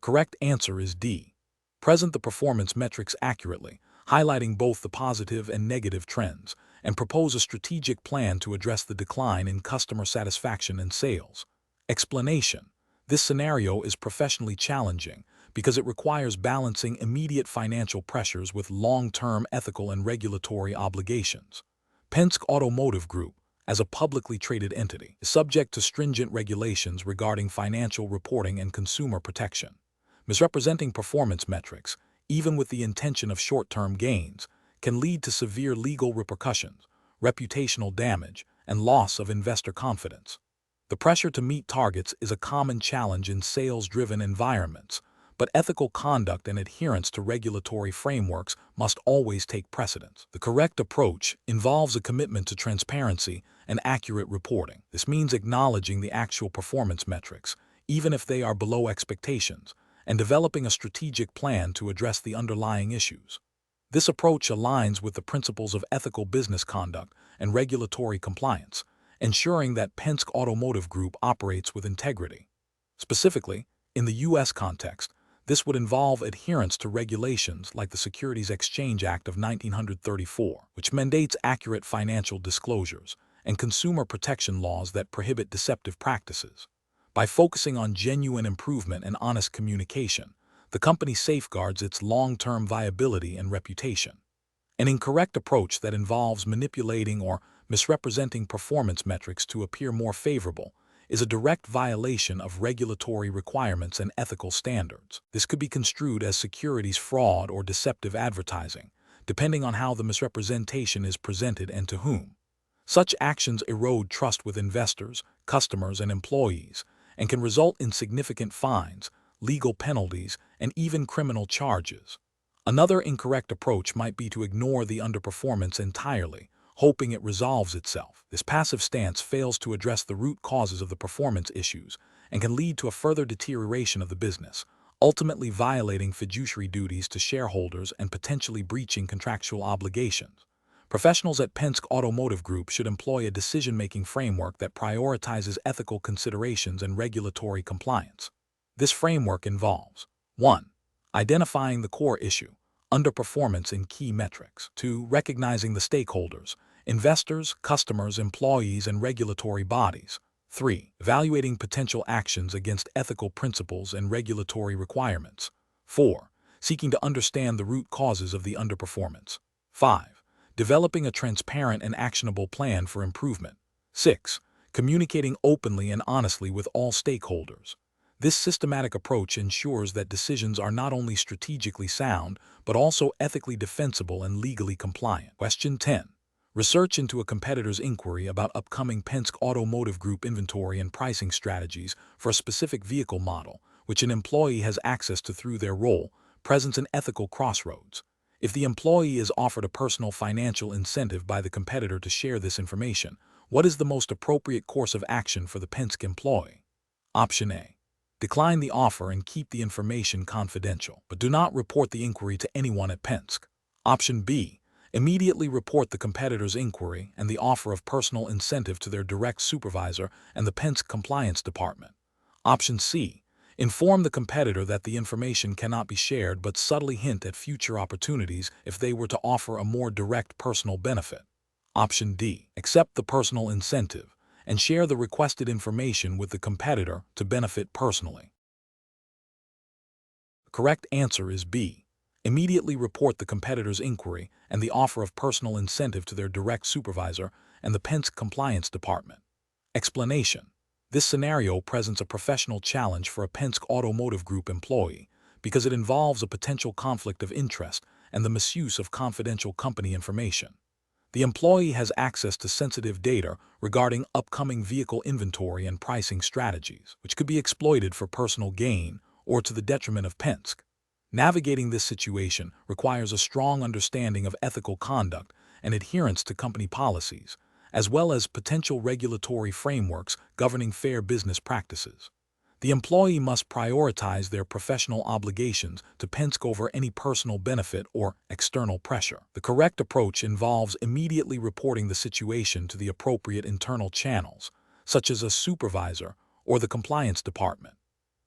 Correct answer is D. Present the performance metrics accurately, highlighting both the positive and negative trends, and propose a strategic plan to address the decline in customer satisfaction and sales. Explanation: this scenario is professionally challenging because it requires balancing immediate financial pressures with long-term ethical and regulatory obligations. Penske Automotive Group, as a publicly traded entity, is subject to stringent regulations regarding financial reporting and consumer protection. Misrepresenting performance metrics, even with the intention of short-term gains, can lead to severe legal repercussions, reputational damage, and loss of investor confidence. The pressure to meet targets is a common challenge in sales-driven environments, but ethical conduct and adherence to regulatory frameworks must always take precedence. The correct approach involves a commitment to transparency and accurate reporting. This means acknowledging the actual performance metrics, even if they are below expectations, and developing a strategic plan to address the underlying issues. This approach aligns with the principles of ethical business conduct and regulatory compliance, ensuring that Penske Automotive Group operates with integrity. Specifically, in the U.S. context, this would involve adherence to regulations like the Securities Exchange Act of 1934, which mandates accurate financial disclosures, and consumer protection laws that prohibit deceptive practices. By focusing on genuine improvement and honest communication, the company safeguards its long-term viability and reputation. An incorrect approach that involves manipulating or misrepresenting performance metrics to appear more favorable is a direct violation of regulatory requirements and ethical standards. This could be construed as securities fraud or deceptive advertising, depending on how the misrepresentation is presented and to whom. Such actions erode trust with investors, customers, and employees, and can result in significant fines, legal penalties, and even criminal charges. Another incorrect approach might be to ignore the underperformance entirely, hoping it resolves itself. This passive stance fails to address the root causes of the performance issues and can lead to a further deterioration of the business, ultimately violating fiduciary duties to shareholders and potentially breaching contractual obligations. Professionals at Penske Automotive Group should employ a decision-making framework that prioritizes ethical considerations and regulatory compliance. This framework involves 1. Identifying the core issue, underperformance in key metrics. 2. Recognizing the stakeholders, investors, customers, employees, and regulatory bodies. 3. Evaluating potential actions against ethical principles and regulatory requirements. 4. Seeking to understand the root causes of the underperformance. 5. Developing a transparent and actionable plan for improvement. 6. Communicating openly and honestly with all stakeholders. This systematic approach ensures that decisions are not only strategically sound, but also ethically defensible and legally compliant. Question 10. Research into a competitor's inquiry about upcoming Penske Automotive Group inventory and pricing strategies for a specific vehicle model, which an employee has access to through their role, presents an ethical crossroads. If the employee is offered a personal financial incentive by the competitor to share this information, what is the most appropriate course of action for the Penske employee? Option A. Decline the offer and keep the information confidential, but do not report the inquiry to anyone at Penske. Option B. Immediately report the competitor's inquiry and the offer of personal incentive to their direct supervisor and the Penske Compliance Department. Option C. Inform the competitor that the information cannot be shared, but subtly hint at future opportunities if they were to offer a more direct personal benefit. Option D. Accept the personal incentive and share the requested information with the competitor to benefit personally. The correct answer is B. Immediately report the competitor's inquiry and the offer of personal incentive to their direct supervisor and the Penske Compliance Department. Explanation. This scenario presents a professional challenge for a Penske Automotive Group employee because it involves a potential conflict of interest and the misuse of confidential company information. The employee has access to sensitive data regarding upcoming vehicle inventory and pricing strategies, which could be exploited for personal gain or to the detriment of Penske. Navigating this situation requires a strong understanding of ethical conduct and adherence to company policies, as well as potential regulatory frameworks governing fair business practices. The employee must prioritize their professional obligations to Penske over any personal benefit or external pressure. The correct approach involves immediately reporting the situation to the appropriate internal channels, such as a supervisor or the compliance department.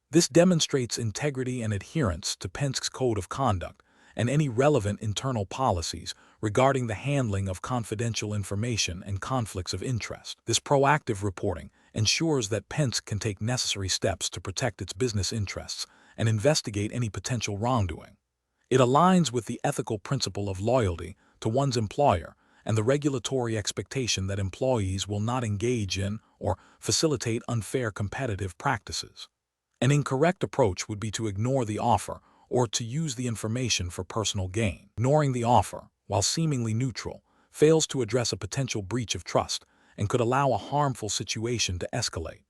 This demonstrates integrity and adherence to Penske's code of conduct and any relevant internal policies regarding the handling of confidential information and conflicts of interest. This proactive reporting ensures that Penske can take necessary steps to protect its business interests and investigate any potential wrongdoing. It aligns with the ethical principle of loyalty to one's employer and the regulatory expectation that employees will not engage in or facilitate unfair competitive practices. An incorrect approach would be to ignore the offer or to use the information for personal gain. Ignoring the offer, while seemingly neutral, fails to address a potential breach of trust and could allow a harmful situation to escalate.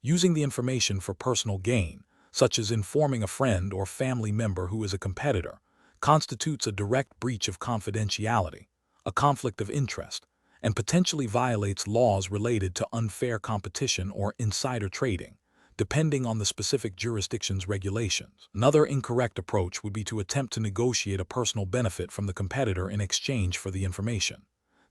Using the information for personal gain, such as informing a friend or family member who is a competitor, constitutes a direct breach of confidentiality, a conflict of interest, and potentially violates laws related to unfair competition or insider trading, depending on the specific jurisdiction's regulations. Another incorrect approach would be to attempt to negotiate a personal benefit from the competitor in exchange for the information.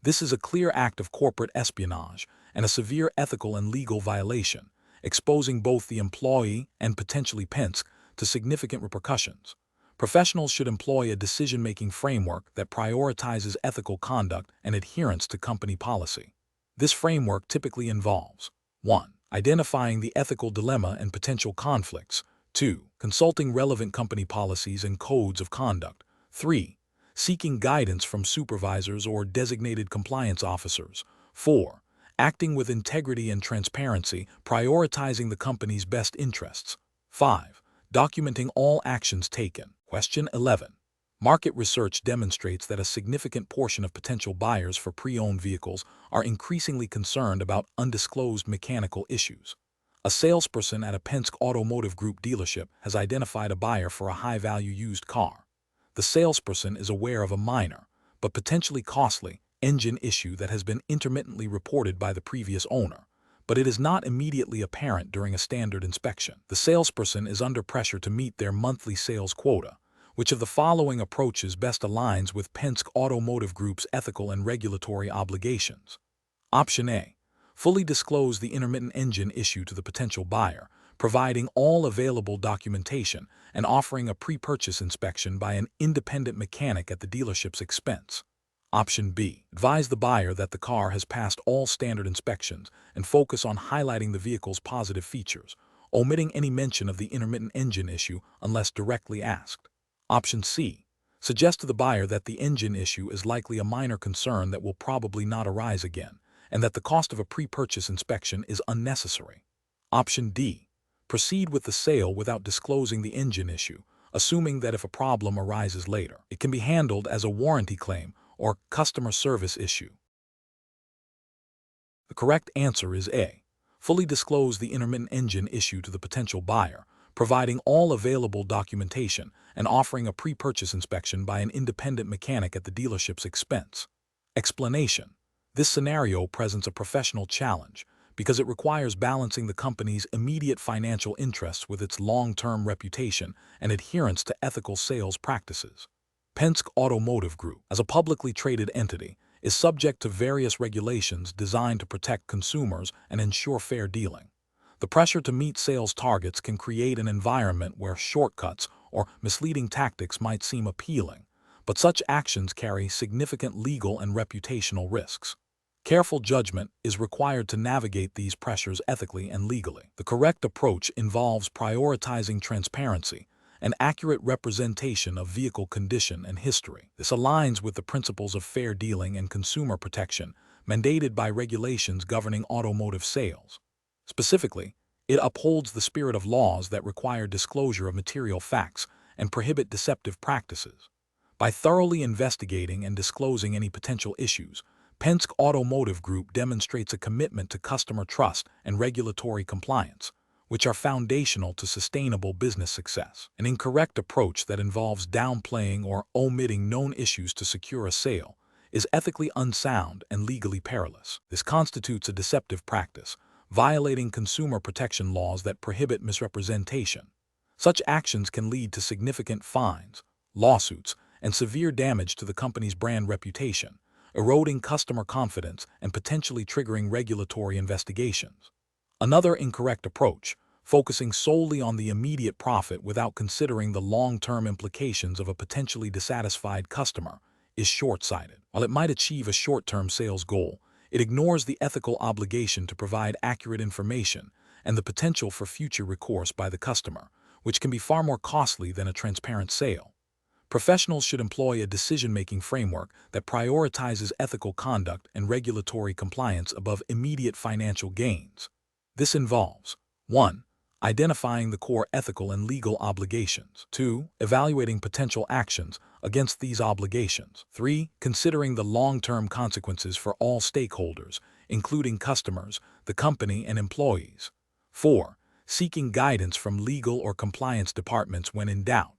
This is a clear act of corporate espionage and a severe ethical and legal violation, exposing both the employee and potentially Penske to significant repercussions. Professionals should employ a decision-making framework that prioritizes ethical conduct and adherence to company policy. This framework typically involves 1. Identifying the ethical dilemma and potential conflicts. 2. Consulting relevant company policies and codes of conduct. 3. Seeking guidance from supervisors or designated compliance officers. 4. Acting with integrity and transparency, prioritizing the company's best interests. 5. Documenting all actions taken. Question 11. Market research demonstrates that a significant portion of potential buyers for pre-owned vehicles are increasingly concerned about undisclosed mechanical issues. A salesperson at a Penske Automotive Group dealership has identified a buyer for a high-value used car. The salesperson is aware of a minor, but potentially costly, engine issue that has been intermittently reported by the previous owner, but it is not immediately apparent during a standard inspection. The salesperson is under pressure to meet their monthly sales quota. Which of the following approaches best aligns with Penske Automotive Group's ethical and regulatory obligations? Option A. Fully disclose the intermittent engine issue to the potential buyer, providing all available documentation and offering a pre-purchase inspection by an independent mechanic at the dealership's expense. Option B. Advise the buyer that the car has passed all standard inspections and focus on highlighting the vehicle's positive features, omitting any mention of the intermittent engine issue unless directly asked. Option C. Suggest to the buyer that the engine issue is likely a minor concern that will probably not arise again, and that the cost of a pre-purchase inspection is unnecessary. Option D. Proceed with the sale without disclosing the engine issue, assuming that if a problem arises later, it can be handled as a warranty claim or customer service issue. The correct answer is A. Fully disclose the intermittent engine issue to the potential buyer, providing all available documentation and offering a pre-purchase inspection by an independent mechanic at the dealership's expense. Explanation. This scenario presents a professional challenge because it requires balancing the company's immediate financial interests with its long-term reputation and adherence to ethical sales practices. Penske Automotive Group, as a publicly traded entity, is subject to various regulations designed to protect consumers and ensure fair dealing. The pressure to meet sales targets can create an environment where shortcuts or misleading tactics might seem appealing, but such actions carry significant legal and reputational risks. Careful judgment is required to navigate these pressures ethically and legally. The correct approach involves prioritizing transparency and accurate representation of vehicle condition and history. This aligns with the principles of fair dealing and consumer protection mandated by regulations governing automotive sales. Specifically, it upholds the spirit of laws that require disclosure of material facts and prohibit deceptive practices. By thoroughly investigating and disclosing any potential issues, Penske Automotive Group demonstrates a commitment to customer trust and regulatory compliance, which are foundational to sustainable business success. An incorrect approach that involves downplaying or omitting known issues to secure a sale is ethically unsound and legally perilous. This constitutes a deceptive practice, violating consumer protection laws that prohibit misrepresentation. Such actions can lead to significant fines, lawsuits, and severe damage to the company's brand reputation, eroding customer confidence and potentially triggering regulatory investigations. Another incorrect approach, focusing solely on the immediate profit without considering the long-term implications of a potentially dissatisfied customer, is short-sighted. While it might achieve a short-term sales goal, it ignores the ethical obligation to provide accurate information and the potential for future recourse by the customer, which can be far more costly than a transparent sale. Professionals should employ a decision-making framework that prioritizes ethical conduct and regulatory compliance above immediate financial gains. This involves 1. Identifying the core ethical and legal obligations. 2. Evaluating potential actions against these obligations. 3. Considering the long-term consequences for all stakeholders, including customers, the company, and employees. 4. Seeking guidance from legal or compliance departments when in doubt.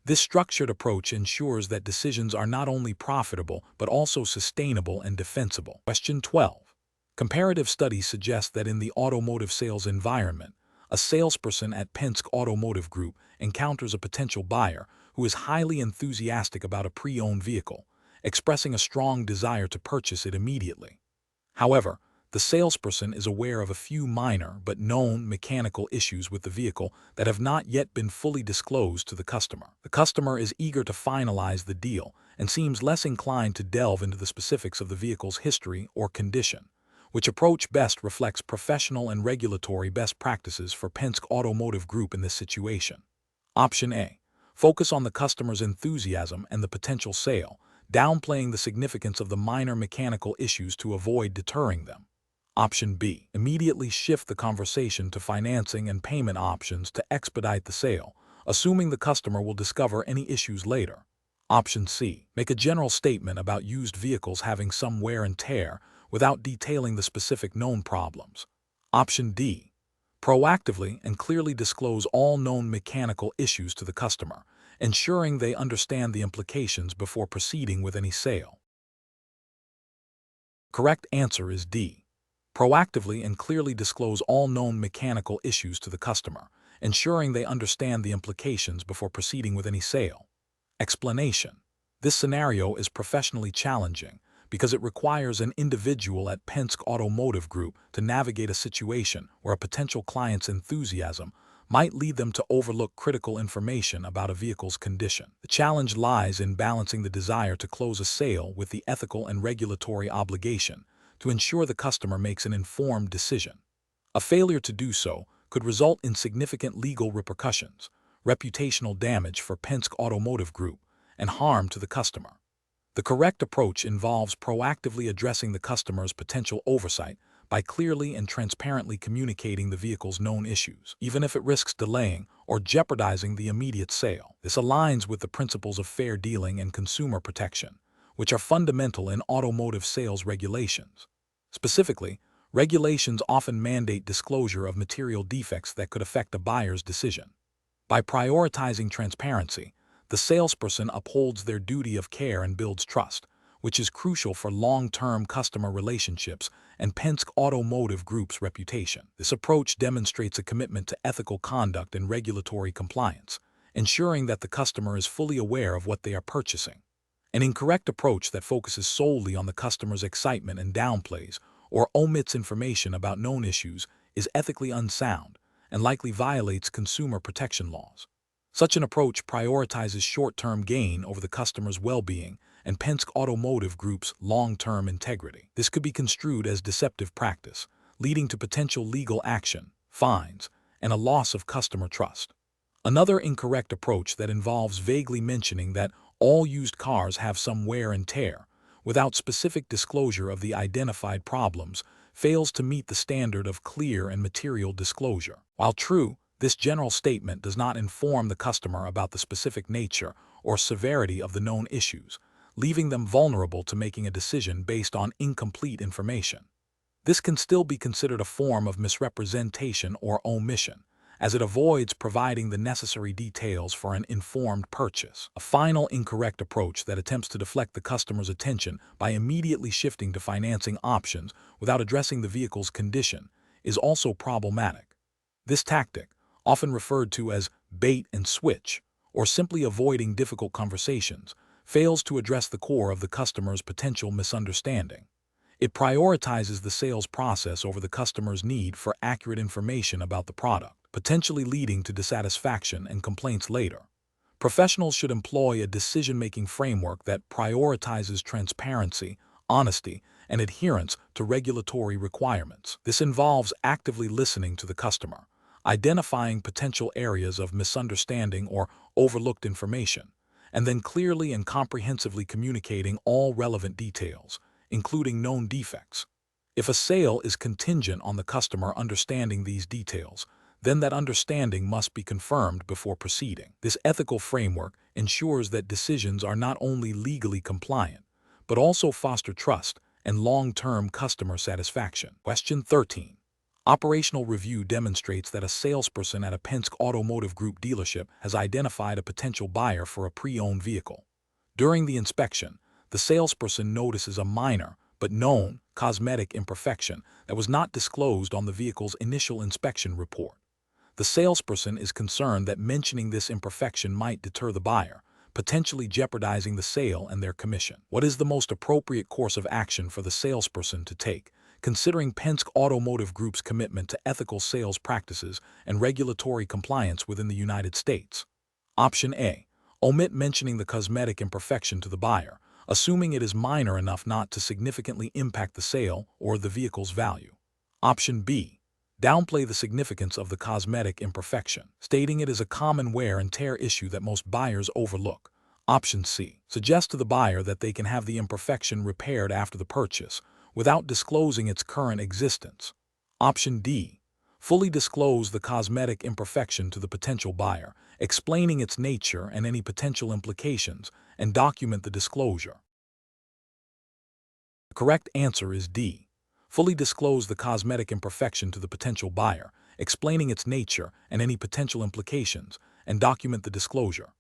This structured approach ensures that decisions are not only profitable but also sustainable and defensible. Question 12. Comparative studies suggest that in the automotive sales environment, a salesperson at Penske Automotive Group encounters a potential buyer who is highly enthusiastic about a pre-owned vehicle, expressing a strong desire to purchase it immediately. However, the salesperson is aware of a few minor but known mechanical issues with the vehicle that have not yet been fully disclosed to the customer. The customer is eager to finalize the deal and seems less inclined to delve into the specifics of the vehicle's history or condition. Which approach best reflects professional and regulatory best practices for Penske Automotive Group in this situation? Option A. Focus on the customer's enthusiasm and the potential sale, downplaying the significance of the minor mechanical issues to avoid deterring them. Option B. Immediately shift the conversation to financing and payment options to expedite the sale, assuming the customer will discover any issues later. Option C. Make a general statement about used vehicles having some wear and tear without detailing the specific known problems. Option D. Proactively and clearly disclose all known mechanical issues to the customer, ensuring they understand the implications before proceeding with any sale. Correct answer is D. Proactively and clearly disclose all known mechanical issues to the customer, ensuring they understand the implications before proceeding with any sale. Explanation. This scenario is professionally challenging because it requires an individual at Penske Automotive Group to navigate a situation where a potential client's enthusiasm might lead them to overlook critical information about a vehicle's condition. The challenge lies in balancing the desire to close a sale with the ethical and regulatory obligation to ensure the customer makes an informed decision. A failure to do so could result in significant legal repercussions, reputational damage for Penske Automotive Group, and harm to the customer. The correct approach involves proactively addressing the customer's potential oversight by clearly and transparently communicating the vehicle's known issues, even if it risks delaying or jeopardizing the immediate sale. This aligns with the principles of fair dealing and consumer protection, which are fundamental in automotive sales regulations. Specifically, regulations often mandate disclosure of material defects that could affect a buyer's decision. By prioritizing transparency, the salesperson upholds their duty of care and builds trust, which is crucial for long-term customer relationships and Penske Automotive Group's reputation. This approach demonstrates a commitment to ethical conduct and regulatory compliance, ensuring that the customer is fully aware of what they are purchasing. An incorrect approach that focuses solely on the customer's excitement and downplays or omits information about known issues is ethically unsound and likely violates consumer protection laws. Such an approach prioritizes short-term gain over the customer's well-being and Penske Automotive Group's long-term integrity. This could be construed as deceptive practice, leading to potential legal action, fines, and a loss of customer trust. Another incorrect approach that involves vaguely mentioning that all used cars have some wear and tear, without specific disclosure of the identified problems, fails to meet the standard of clear and material disclosure. While true, this general statement does not inform the customer about the specific nature or severity of the known issues, leaving them vulnerable to making a decision based on incomplete information. This can still be considered a form of misrepresentation or omission, as it avoids providing the necessary details for an informed purchase. A final incorrect approach that attempts to deflect the customer's attention by immediately shifting to financing options without addressing the vehicle's condition is also problematic. This tactic, often referred to as bait and switch, or simply avoiding difficult conversations, fails to address the core of the customer's potential misunderstanding. It prioritizes the sales process over the customer's need for accurate information about the product, potentially leading to dissatisfaction and complaints later. Professionals should employ a decision-making framework that prioritizes transparency, honesty, and adherence to regulatory requirements. This involves actively listening to the customer, identifying potential areas of misunderstanding or overlooked information, and then clearly and comprehensively communicating all relevant details, including known defects. If a sale is contingent on the customer understanding these details, then that understanding must be confirmed before proceeding. This ethical framework ensures that decisions are not only legally compliant, but also foster trust and long-term customer satisfaction. Question 13. Operational review demonstrates that a salesperson at a Penske Automotive Group dealership has identified a potential buyer for a pre-owned vehicle. During the inspection, the salesperson notices a minor but known cosmetic imperfection that was not disclosed on the vehicle's initial inspection report. The salesperson is concerned that mentioning this imperfection might deter the buyer, potentially jeopardizing the sale and their commission. What is the most appropriate course of action for the salesperson to take, considering Penske Automotive Group's commitment to ethical sales practices and regulatory compliance within the United States? Option A. Omit mentioning the cosmetic imperfection to the buyer, assuming it is minor enough not to significantly impact the sale or the vehicle's value. Option B. Downplay the significance of the cosmetic imperfection, stating it is a common wear and tear issue that most buyers overlook. Option C. Suggest to the buyer that they can have the imperfection repaired after the purchase, without disclosing its current existence. Option D. Fully disclose the cosmetic imperfection to the potential buyer, explaining its nature and any potential implications, and document the disclosure. The correct answer is D. Fully disclose the cosmetic imperfection to the potential buyer, explaining its nature and any potential implications, and document the disclosure.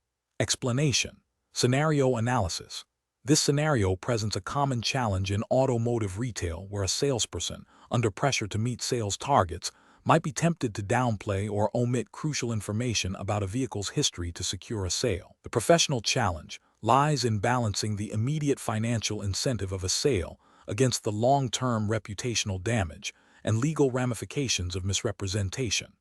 Explanation. Scenario analysis. This scenario presents a common challenge in automotive retail where a salesperson, under pressure to meet sales targets, might be tempted to downplay or omit crucial information about a vehicle's history to secure a sale. The professional challenge lies in balancing the immediate financial incentive of a sale against the long-term reputational damage and legal ramifications of misrepresentation.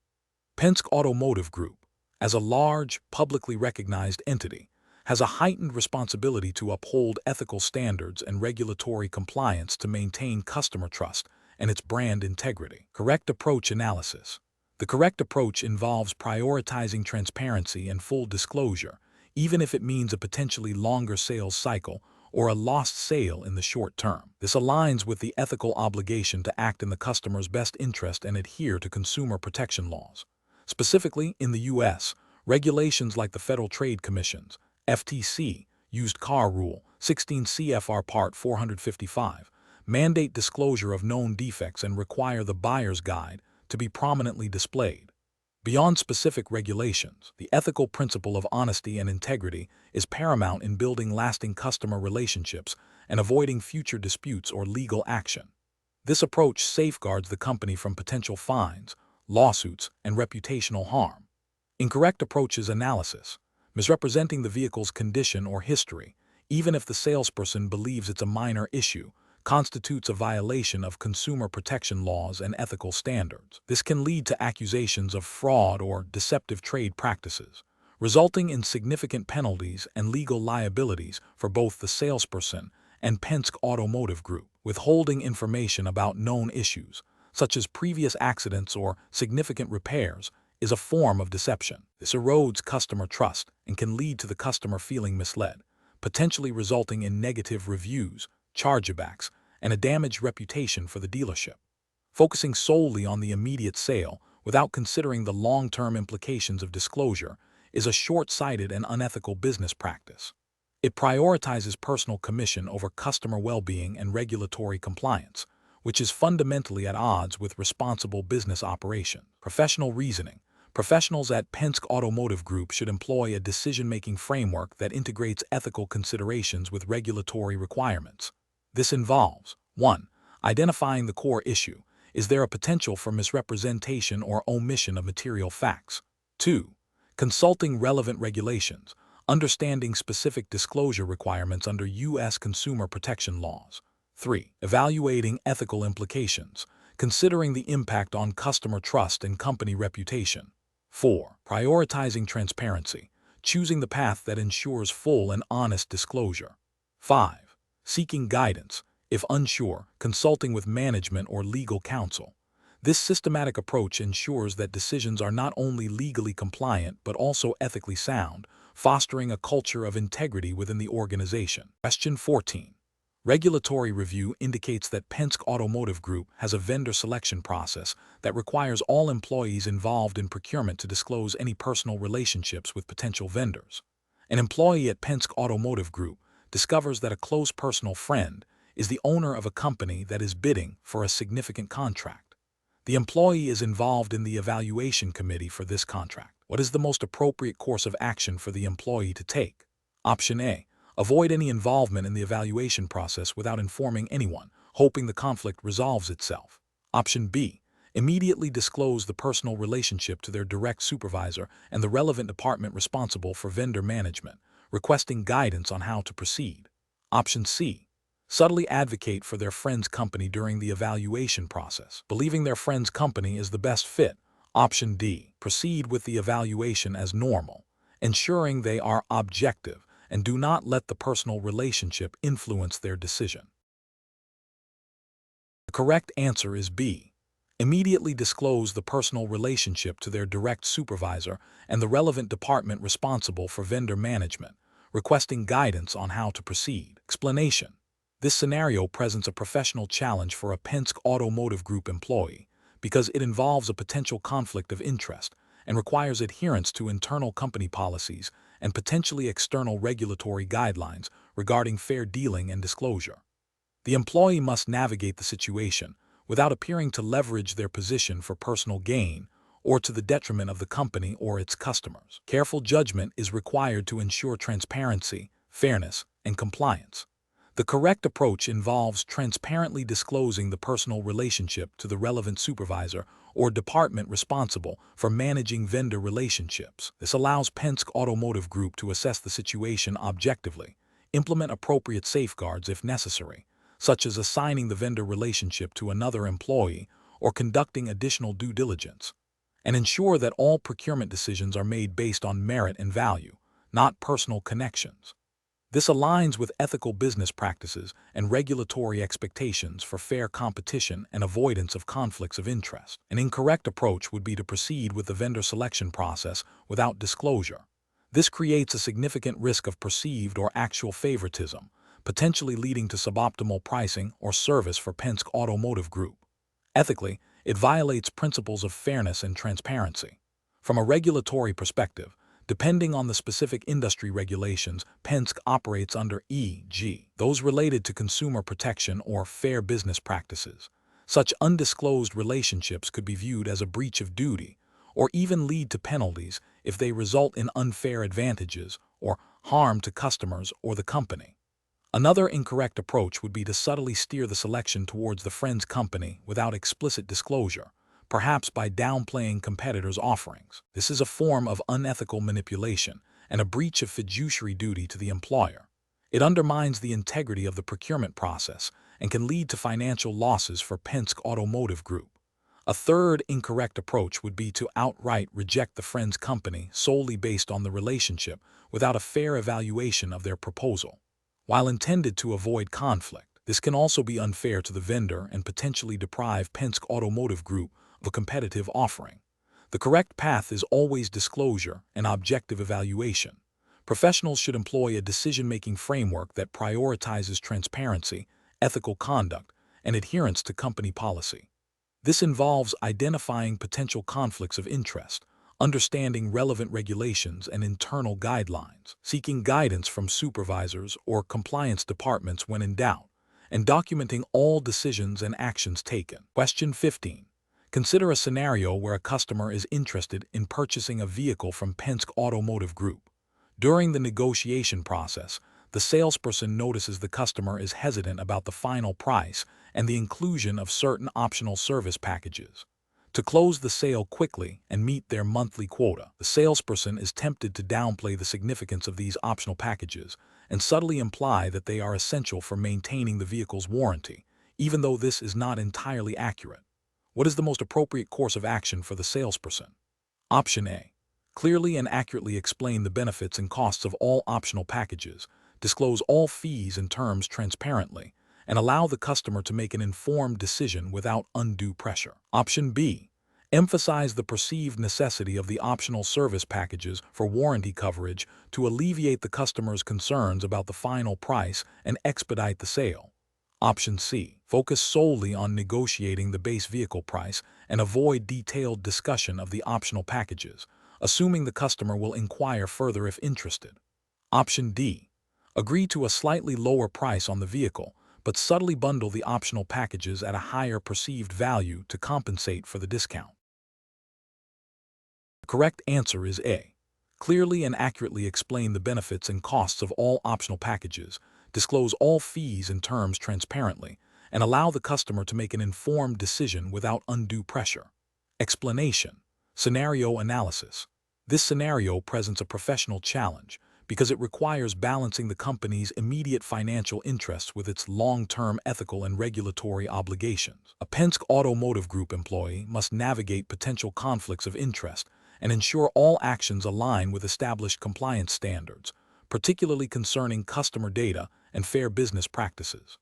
Penske Automotive Group, as a large, publicly recognized entity, has a heightened responsibility to uphold ethical standards and regulatory compliance to maintain customer trust and its brand integrity. Correct approach analysis. The correct approach involves prioritizing transparency and full disclosure, even if it means a potentially longer sales cycle or a lost sale in the short term. This aligns with the ethical obligation to act in the customer's best interest and adhere to consumer protection laws. Specifically, in the U.S., regulations like the Federal Trade Commission's FTC Used Car Rule 16 CFR Part 455 mandate disclosure of known defects and require the buyer's guide to be prominently displayed. Beyond specific regulations, the ethical principle of honesty and integrity is paramount in building lasting customer relationships and avoiding future disputes or legal action. This approach safeguards the company from potential fines, lawsuits, and reputational harm. Incorrect approach is analysis, misrepresenting the vehicle's condition or history, even if the salesperson believes it's a minor issue, constitutes a violation of consumer protection laws and ethical standards. This can lead to accusations of fraud or deceptive trade practices, resulting in significant penalties and legal liabilities for both the salesperson and Penske Automotive Group. Withholding information about known issues, such as previous accidents or significant repairs, is a form of deception. This erodes customer trust and can lead to the customer feeling misled, potentially resulting in negative reviews, chargebacks, and a damaged reputation for the dealership. Focusing solely on the immediate sale without considering the long-term implications of disclosure is a short-sighted and unethical business practice. It prioritizes personal commission over customer well-being and regulatory compliance, which is fundamentally at odds with responsible business operation. Professional reasoning. Professionals at Penske Automotive Group should employ a decision-making framework that integrates ethical considerations with regulatory requirements. This involves 1. Identifying the core issue. Is there a potential for misrepresentation or omission of material facts? 2. Consulting relevant regulations, understanding specific disclosure requirements under U.S. consumer protection laws. 3. Evaluating ethical implications, considering the impact on customer trust and company reputation. 4. Prioritizing transparency, choosing the path that ensures full and honest disclosure. 5. Seeking guidance, if unsure, consulting with management or legal counsel. This systematic approach ensures that decisions are not only legally compliant but also ethically sound, fostering a culture of integrity within the organization. Question 14. Regulatory review indicates that Penske Automotive Group has a vendor selection process that requires all employees involved in procurement to disclose any personal relationships with potential vendors. An employee at Penske Automotive Group discovers that a close personal friend is the owner of a company that is bidding for a significant contract. The employee is involved in the evaluation committee for this contract. What is the most appropriate course of action for the employee to take? Option A. Avoid any involvement in the evaluation process without informing anyone, hoping the conflict resolves itself. Option B. Immediately disclose the personal relationship to their direct supervisor and the relevant department responsible for vendor management, requesting guidance on how to proceed. Option C. Subtly advocate for their friend's company during the evaluation process, believing their friend's company is the best fit. Option D. Proceed with the evaluation as normal, ensuring they are objective and do not let the personal relationship influence their decision. The correct answer is B. Immediately disclose the personal relationship to their direct supervisor and the relevant department responsible for vendor management, requesting guidance on how to proceed. Explanation. This scenario presents a professional challenge for a Penske Automotive Group employee because it involves a potential conflict of interest and requires adherence to internal company policies and potentially external regulatory guidelines regarding fair dealing and disclosure. The employee must navigate the situation without appearing to leverage their position for personal gain or to the detriment of the company or its customers. Careful judgment is required to ensure transparency, fairness, and compliance. The correct approach involves transparently disclosing the personal relationship to the relevant supervisor or department responsible for managing vendor relationships. This allows Penske Automotive Group to assess the situation objectively, implement appropriate safeguards if necessary, such as assigning the vendor relationship to another employee or conducting additional due diligence, and ensure that all procurement decisions are made based on merit and value, not personal connections. This aligns with ethical business practices and regulatory expectations for fair competition and avoidance of conflicts of interest. An incorrect approach would be to proceed with the vendor selection process without disclosure. This creates a significant risk of perceived or actual favoritism, potentially leading to suboptimal pricing or service for Penske Automotive Group. Ethically, it violates principles of fairness and transparency. From a regulatory perspective, depending on the specific industry regulations, Penske operates under e.g., those related to consumer protection or fair business practices. Such undisclosed relationships could be viewed as a breach of duty, or even lead to penalties if they result in unfair advantages or harm to customers or the company. Another incorrect approach would be to subtly steer the selection towards the friend's company without explicit disclosure, perhaps by downplaying competitors' offerings. This is a form of unethical manipulation and a breach of fiduciary duty to the employer. It undermines the integrity of the procurement process and can lead to financial losses for Penske Automotive Group. A third incorrect approach would be to outright reject the friend's company solely based on the relationship without a fair evaluation of their proposal. While intended to avoid conflict, this can also be unfair to the vendor and potentially deprive Penske Automotive Group of a competitive offering. The correct path is always disclosure and objective evaluation. Professionals should employ a decision-making framework that prioritizes transparency, ethical conduct, and adherence to company policy. This involves identifying potential conflicts of interest, understanding relevant regulations and internal guidelines, seeking guidance from supervisors or compliance departments when in doubt, and documenting all decisions and actions taken. Question 15. Consider a scenario where a customer is interested in purchasing a vehicle from Penske Automotive Group. During the negotiation process, the salesperson notices the customer is hesitant about the final price and the inclusion of certain optional service packages. To close the sale quickly and meet their monthly quota, the salesperson is tempted to downplay the significance of these optional packages and subtly imply that they are essential for maintaining the vehicle's warranty, even though this is not entirely accurate. What is the most appropriate course of action for the salesperson? Option A. Clearly and accurately explain the benefits and costs of all optional packages, disclose all fees and terms transparently, and allow the customer to make an informed decision without undue pressure. Option B. Emphasize the perceived necessity of the optional service packages for warranty coverage to alleviate the customer's concerns about the final price and expedite the sale. Option C. Focus solely on negotiating the base vehicle price and avoid detailed discussion of the optional packages, assuming the customer will inquire further if interested. Option D. Agree to a slightly lower price on the vehicle, but subtly bundle the optional packages at a higher perceived value to compensate for the discount. The correct answer is A. Clearly and accurately explain the benefits and costs of all optional packages, disclose all fees and terms transparently, and allow the customer to make an informed decision without undue pressure. Explanation. Scenario analysis. This scenario presents a professional challenge because it requires balancing the company's immediate financial interests with its long-term ethical and regulatory obligations. A Penske Automotive Group employee must navigate potential conflicts of interest and ensure all actions align with established compliance standards, particularly concerning customer data and fair business practices.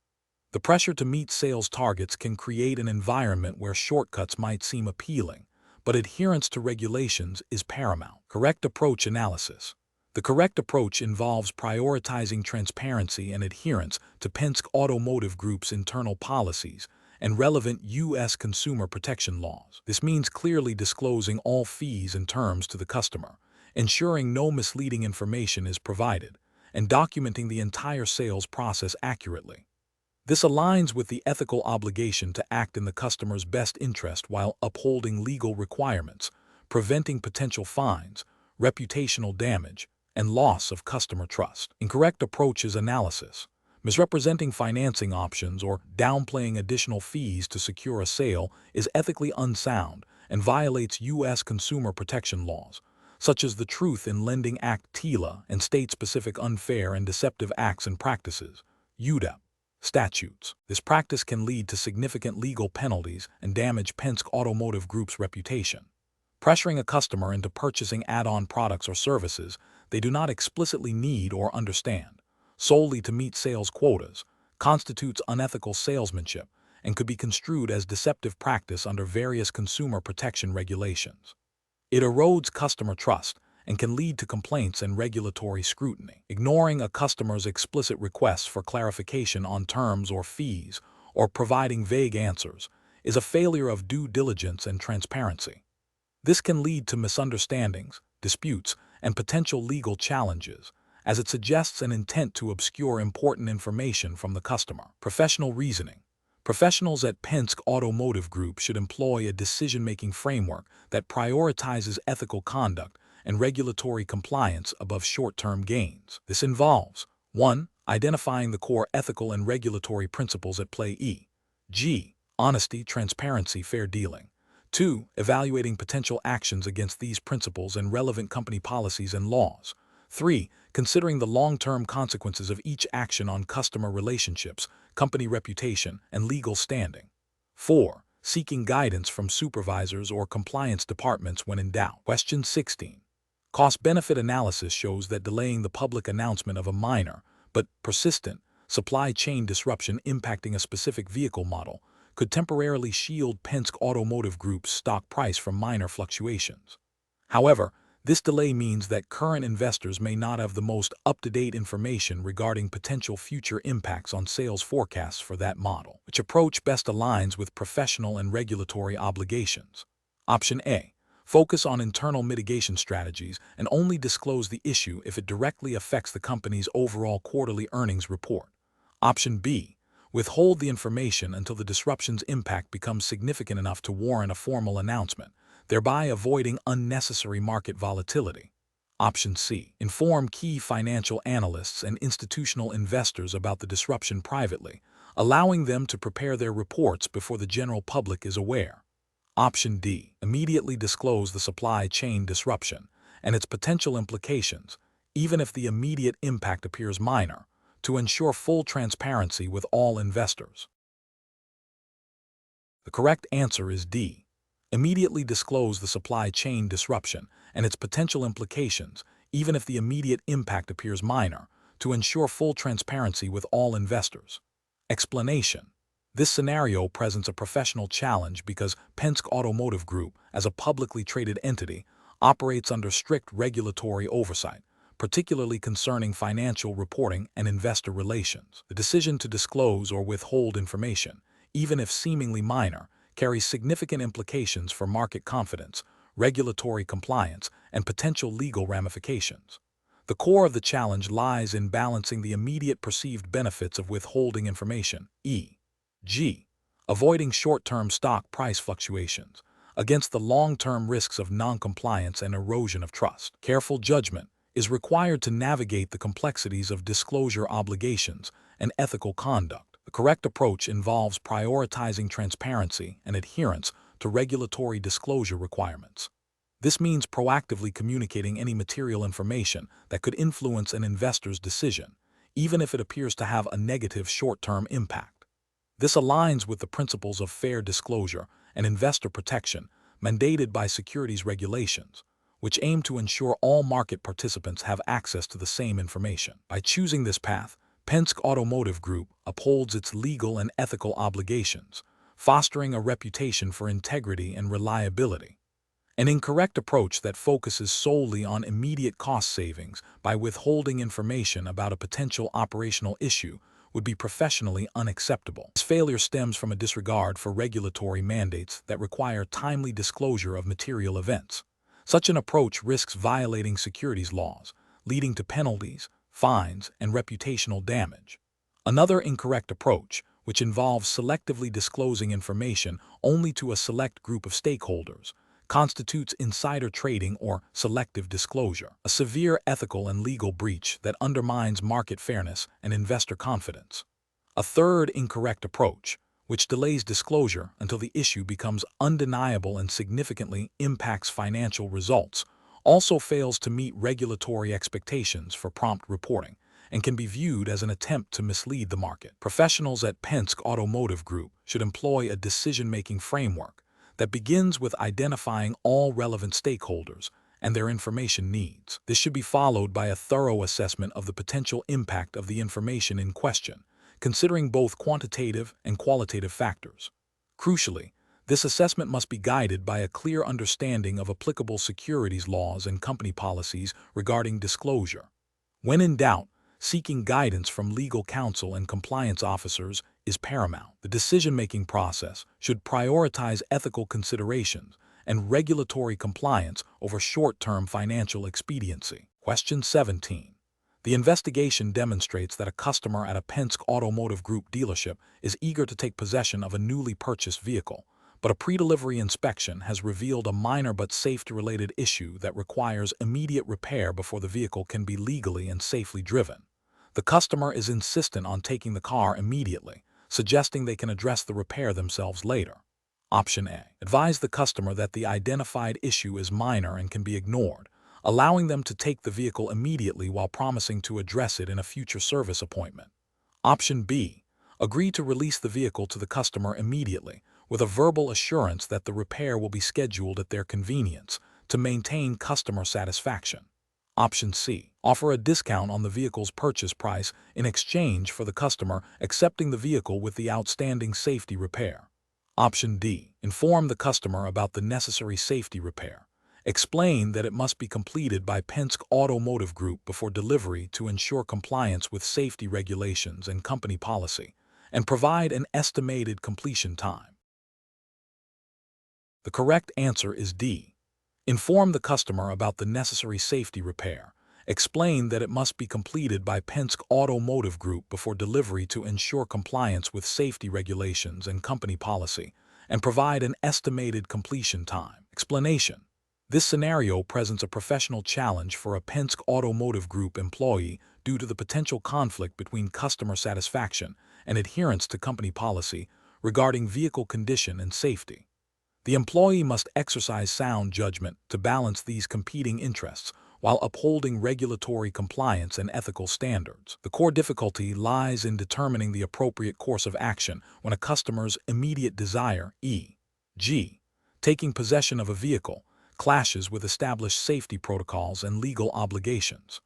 The pressure to meet sales targets can create an environment where shortcuts might seem appealing, but adherence to regulations is paramount. Correct approach analysis. The correct approach involves prioritizing transparency and adherence to Penske Automotive Group's internal policies and relevant U.S. consumer protection laws. This means clearly disclosing all fees and terms to the customer, ensuring no misleading information is provided, and documenting the entire sales process accurately. This aligns with the ethical obligation to act in the customer's best interest while upholding legal requirements, preventing potential fines, reputational damage, and loss of customer trust. Incorrect approach is analysis. Misrepresenting financing options or downplaying additional fees to secure a sale is ethically unsound and violates U.S. consumer protection laws, such as the Truth in Lending Act (TILA) and state-specific unfair and deceptive acts and practices (UDAP) statutes. This practice can lead to significant legal penalties and damage Penske Automotive Group's reputation. Pressuring a customer into purchasing add-on products or services they do not explicitly need or understand, solely to meet sales quotas, constitutes unethical salesmanship and could be construed as deceptive practice under various consumer protection regulations. It erodes customer trust and can lead to complaints and regulatory scrutiny. Ignoring a customer's explicit requests for clarification on terms or fees, or providing vague answers, is a failure of due diligence and transparency. This can lead to misunderstandings, disputes, and potential legal challenges, as it suggests an intent to obscure important information from the customer. Professional reasoning. Professionals at Penske Automotive Group should employ a decision-making framework that prioritizes ethical conduct and regulatory compliance above short-term gains. This involves 1. Identifying the core ethical and regulatory principles at play, e.g., honesty, transparency, fair dealing. 2. Evaluating potential actions against these principles and relevant company policies and laws. 3. Considering the long-term consequences of each action on customer relationships, company reputation, and legal standing. 4. Seeking guidance from supervisors or compliance departments when in doubt. Question 16. Cost-benefit analysis shows that delaying the public announcement of a minor, but persistent, supply chain disruption impacting a specific vehicle model could temporarily shield Penske Automotive Group's stock price from minor fluctuations. However, this delay means that current investors may not have the most up-to-date information regarding potential future impacts on sales forecasts for that model. Which approach best aligns with professional and regulatory obligations? Option A. Focus on internal mitigation strategies and only disclose the issue if it directly affects the company's overall quarterly earnings report. Option B. Withhold the information until the disruption's impact becomes significant enough to warrant a formal announcement, thereby avoiding unnecessary market volatility. Option C. Inform key financial analysts and institutional investors about the disruption privately, allowing them to prepare their reports before the general public is aware. Option D. Immediately disclose the supply chain disruption and its potential implications, even if the immediate impact appears minor, to ensure full transparency with all investors. The correct answer is D. Immediately disclose the supply chain disruption and its potential implications, even if the immediate impact appears minor, to ensure full transparency with all investors. Explanation. This scenario presents a professional challenge because Penske Automotive Group, as a publicly traded entity, operates under strict regulatory oversight, particularly concerning financial reporting and investor relations. The decision to disclose or withhold information, even if seemingly minor, carries significant implications for market confidence, regulatory compliance, and potential legal ramifications. The core of the challenge lies in balancing the immediate perceived benefits of withholding information, e.g., avoiding short-term stock price fluctuations, against the long-term risks of non-compliance and erosion of trust. Careful judgment is required to navigate the complexities of disclosure obligations and ethical conduct. The correct approach involves prioritizing transparency and adherence to regulatory disclosure requirements. This means proactively communicating any material information that could influence an investor's decision, even if it appears to have a negative short-term impact. This aligns with the principles of fair disclosure and investor protection mandated by securities regulations, which aim to ensure all market participants have access to the same information. By choosing this path, Penske Automotive Group upholds its legal and ethical obligations, fostering a reputation for integrity and reliability. An incorrect approach that focuses solely on immediate cost savings by withholding information about a potential operational issue would be professionally unacceptable. This failure stems from a disregard for regulatory mandates that require timely disclosure of material events. Such an approach risks violating securities laws, leading to penalties, fines, and reputational damage. Another incorrect approach, which involves selectively disclosing information only to a select group of stakeholders, constitutes insider trading or selective disclosure, a severe ethical and legal breach that undermines market fairness and investor confidence. A third incorrect approach, which delays disclosure until the issue becomes undeniable and significantly impacts financial results, also fails to meet regulatory expectations for prompt reporting and can be viewed as an attempt to mislead the market. Professionals at Penske Automotive Group should employ a decision-making framework that begins with identifying all relevant stakeholders and their information needs. This should be followed by a thorough assessment of the potential impact of the information in question, considering both quantitative and qualitative factors. Crucially, This assessment must be guided by a clear understanding of applicable securities laws and company policies regarding disclosure. When in doubt, seeking guidance from legal counsel and compliance officers is paramount. The decision-making process should prioritize ethical considerations and regulatory compliance over short-term financial expediency. Question 17. The investigation demonstrates that a customer at a Penske Automotive Group dealership is eager to take possession of a newly purchased vehicle, but a pre-delivery inspection has revealed a minor but safety-related issue that requires immediate repair before the vehicle can be legally and safely driven. The customer is insistent on taking the car immediately, suggesting they can address the repair themselves later. Option A. Advise the customer that the identified issue is minor and can be ignored, allowing them to take the vehicle immediately while promising to address it in a future service appointment. Option B. Agree to release the vehicle to the customer immediately, with a verbal assurance that the repair will be scheduled at their convenience to maintain customer satisfaction. Option C. Offer a discount on the vehicle's purchase price in exchange for the customer accepting the vehicle with the outstanding safety repair. Option D. Inform the customer about the necessary safety repair. Explain that it must be completed by Penske Automotive Group before delivery to ensure compliance with safety regulations and company policy, and provide an estimated completion time. The correct answer is D. Inform the customer about the necessary safety repair. Explain that it must be completed by Penske Automotive Group before delivery to ensure compliance with safety regulations and company policy, and provide an estimated completion time. Explanation. This scenario presents a professional challenge for a Penske Automotive Group employee due to the potential conflict between customer satisfaction and adherence to company policy regarding vehicle condition and safety. The employee must exercise sound judgment to balance these competing interests while upholding regulatory compliance and ethical standards. The core difficulty lies in determining the appropriate course of action when a customer's immediate desire, e.g., taking possession of a vehicle, clashes with established safety protocols and legal obligations.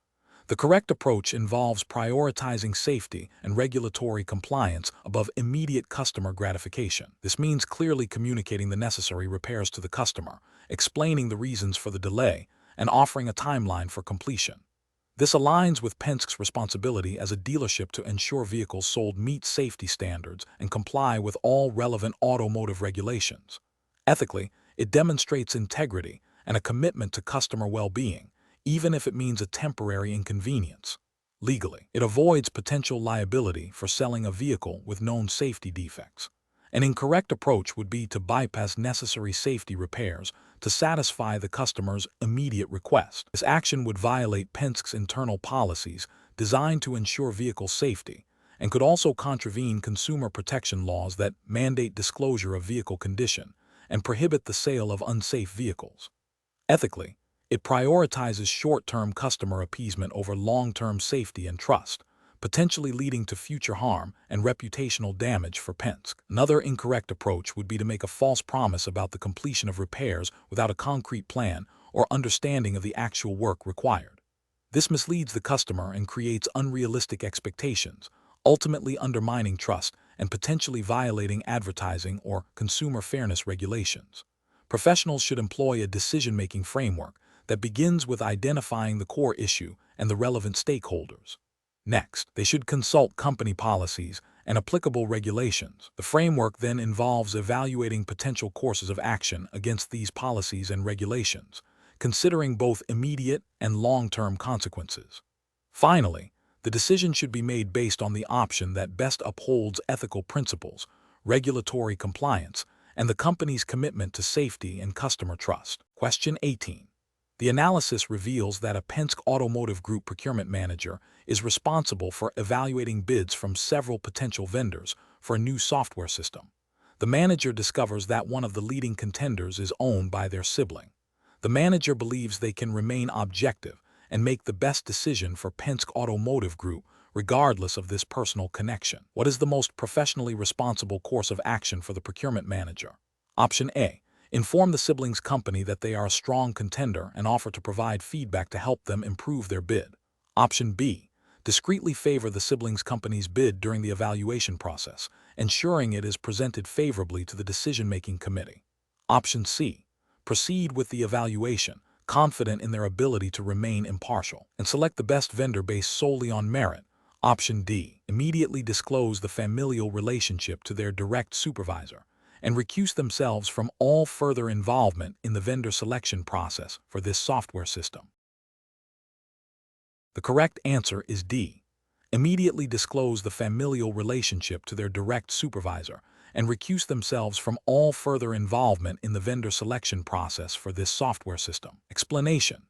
The correct approach involves prioritizing safety and regulatory compliance above immediate customer gratification. This means clearly communicating the necessary repairs to the customer, explaining the reasons for the delay, and offering a timeline for completion. This aligns with Penske's responsibility as a dealership to ensure vehicles sold meet safety standards and comply with all relevant automotive regulations. Ethically, it demonstrates integrity and a commitment to customer well-being, even if it means a temporary inconvenience. Legally, it avoids potential liability for selling a vehicle with known safety defects. An incorrect approach would be to bypass necessary safety repairs to satisfy the customer's immediate request. This action would violate Penske's internal policies designed to ensure vehicle safety and could also contravene consumer protection laws that mandate disclosure of vehicle condition and prohibit the sale of unsafe vehicles. Ethically, it prioritizes short-term customer appeasement over long-term safety and trust, potentially leading to future harm and reputational damage for Penske. Another incorrect approach would be to make a false promise about the completion of repairs without a concrete plan or understanding of the actual work required. This misleads the customer and creates unrealistic expectations, ultimately undermining trust and potentially violating advertising or consumer fairness regulations. Professionals should employ a decision-making framework that begins with identifying the core issue and the relevant stakeholders. Next, they should consult company policies and applicable regulations. The framework then involves evaluating potential courses of action against these policies and regulations, considering both immediate and long-term consequences. Finally, the decision should be made based on the option that best upholds ethical principles, regulatory compliance, and the company's commitment to safety and customer trust. Question 18. The analysis reveals that a Penske Automotive Group procurement manager is responsible for evaluating bids from several potential vendors for a new software system. The manager discovers that one of the leading contenders is owned by their sibling. The manager believes they can remain objective and make the best decision for Penske Automotive Group regardless of this personal connection. What is the most professionally responsible course of action for the procurement manager? Option A. Inform the siblings company that they are a strong contender and offer to provide feedback to help them improve their bid. Option B. Discreetly favor the siblings company's bid during the evaluation process, ensuring it is presented favorably to the decision-making committee. Option C. Proceed with the evaluation, confident in their ability to remain impartial, and select the best vendor based solely on merit. Option D. Immediately disclose the familial relationship to their direct supervisor and recuse themselves from all further involvement in the vendor selection process for this software system. The correct answer is D. Immediately disclose the familial relationship to their direct supervisor and recuse themselves from all further involvement in the vendor selection process for this software system. Explanation.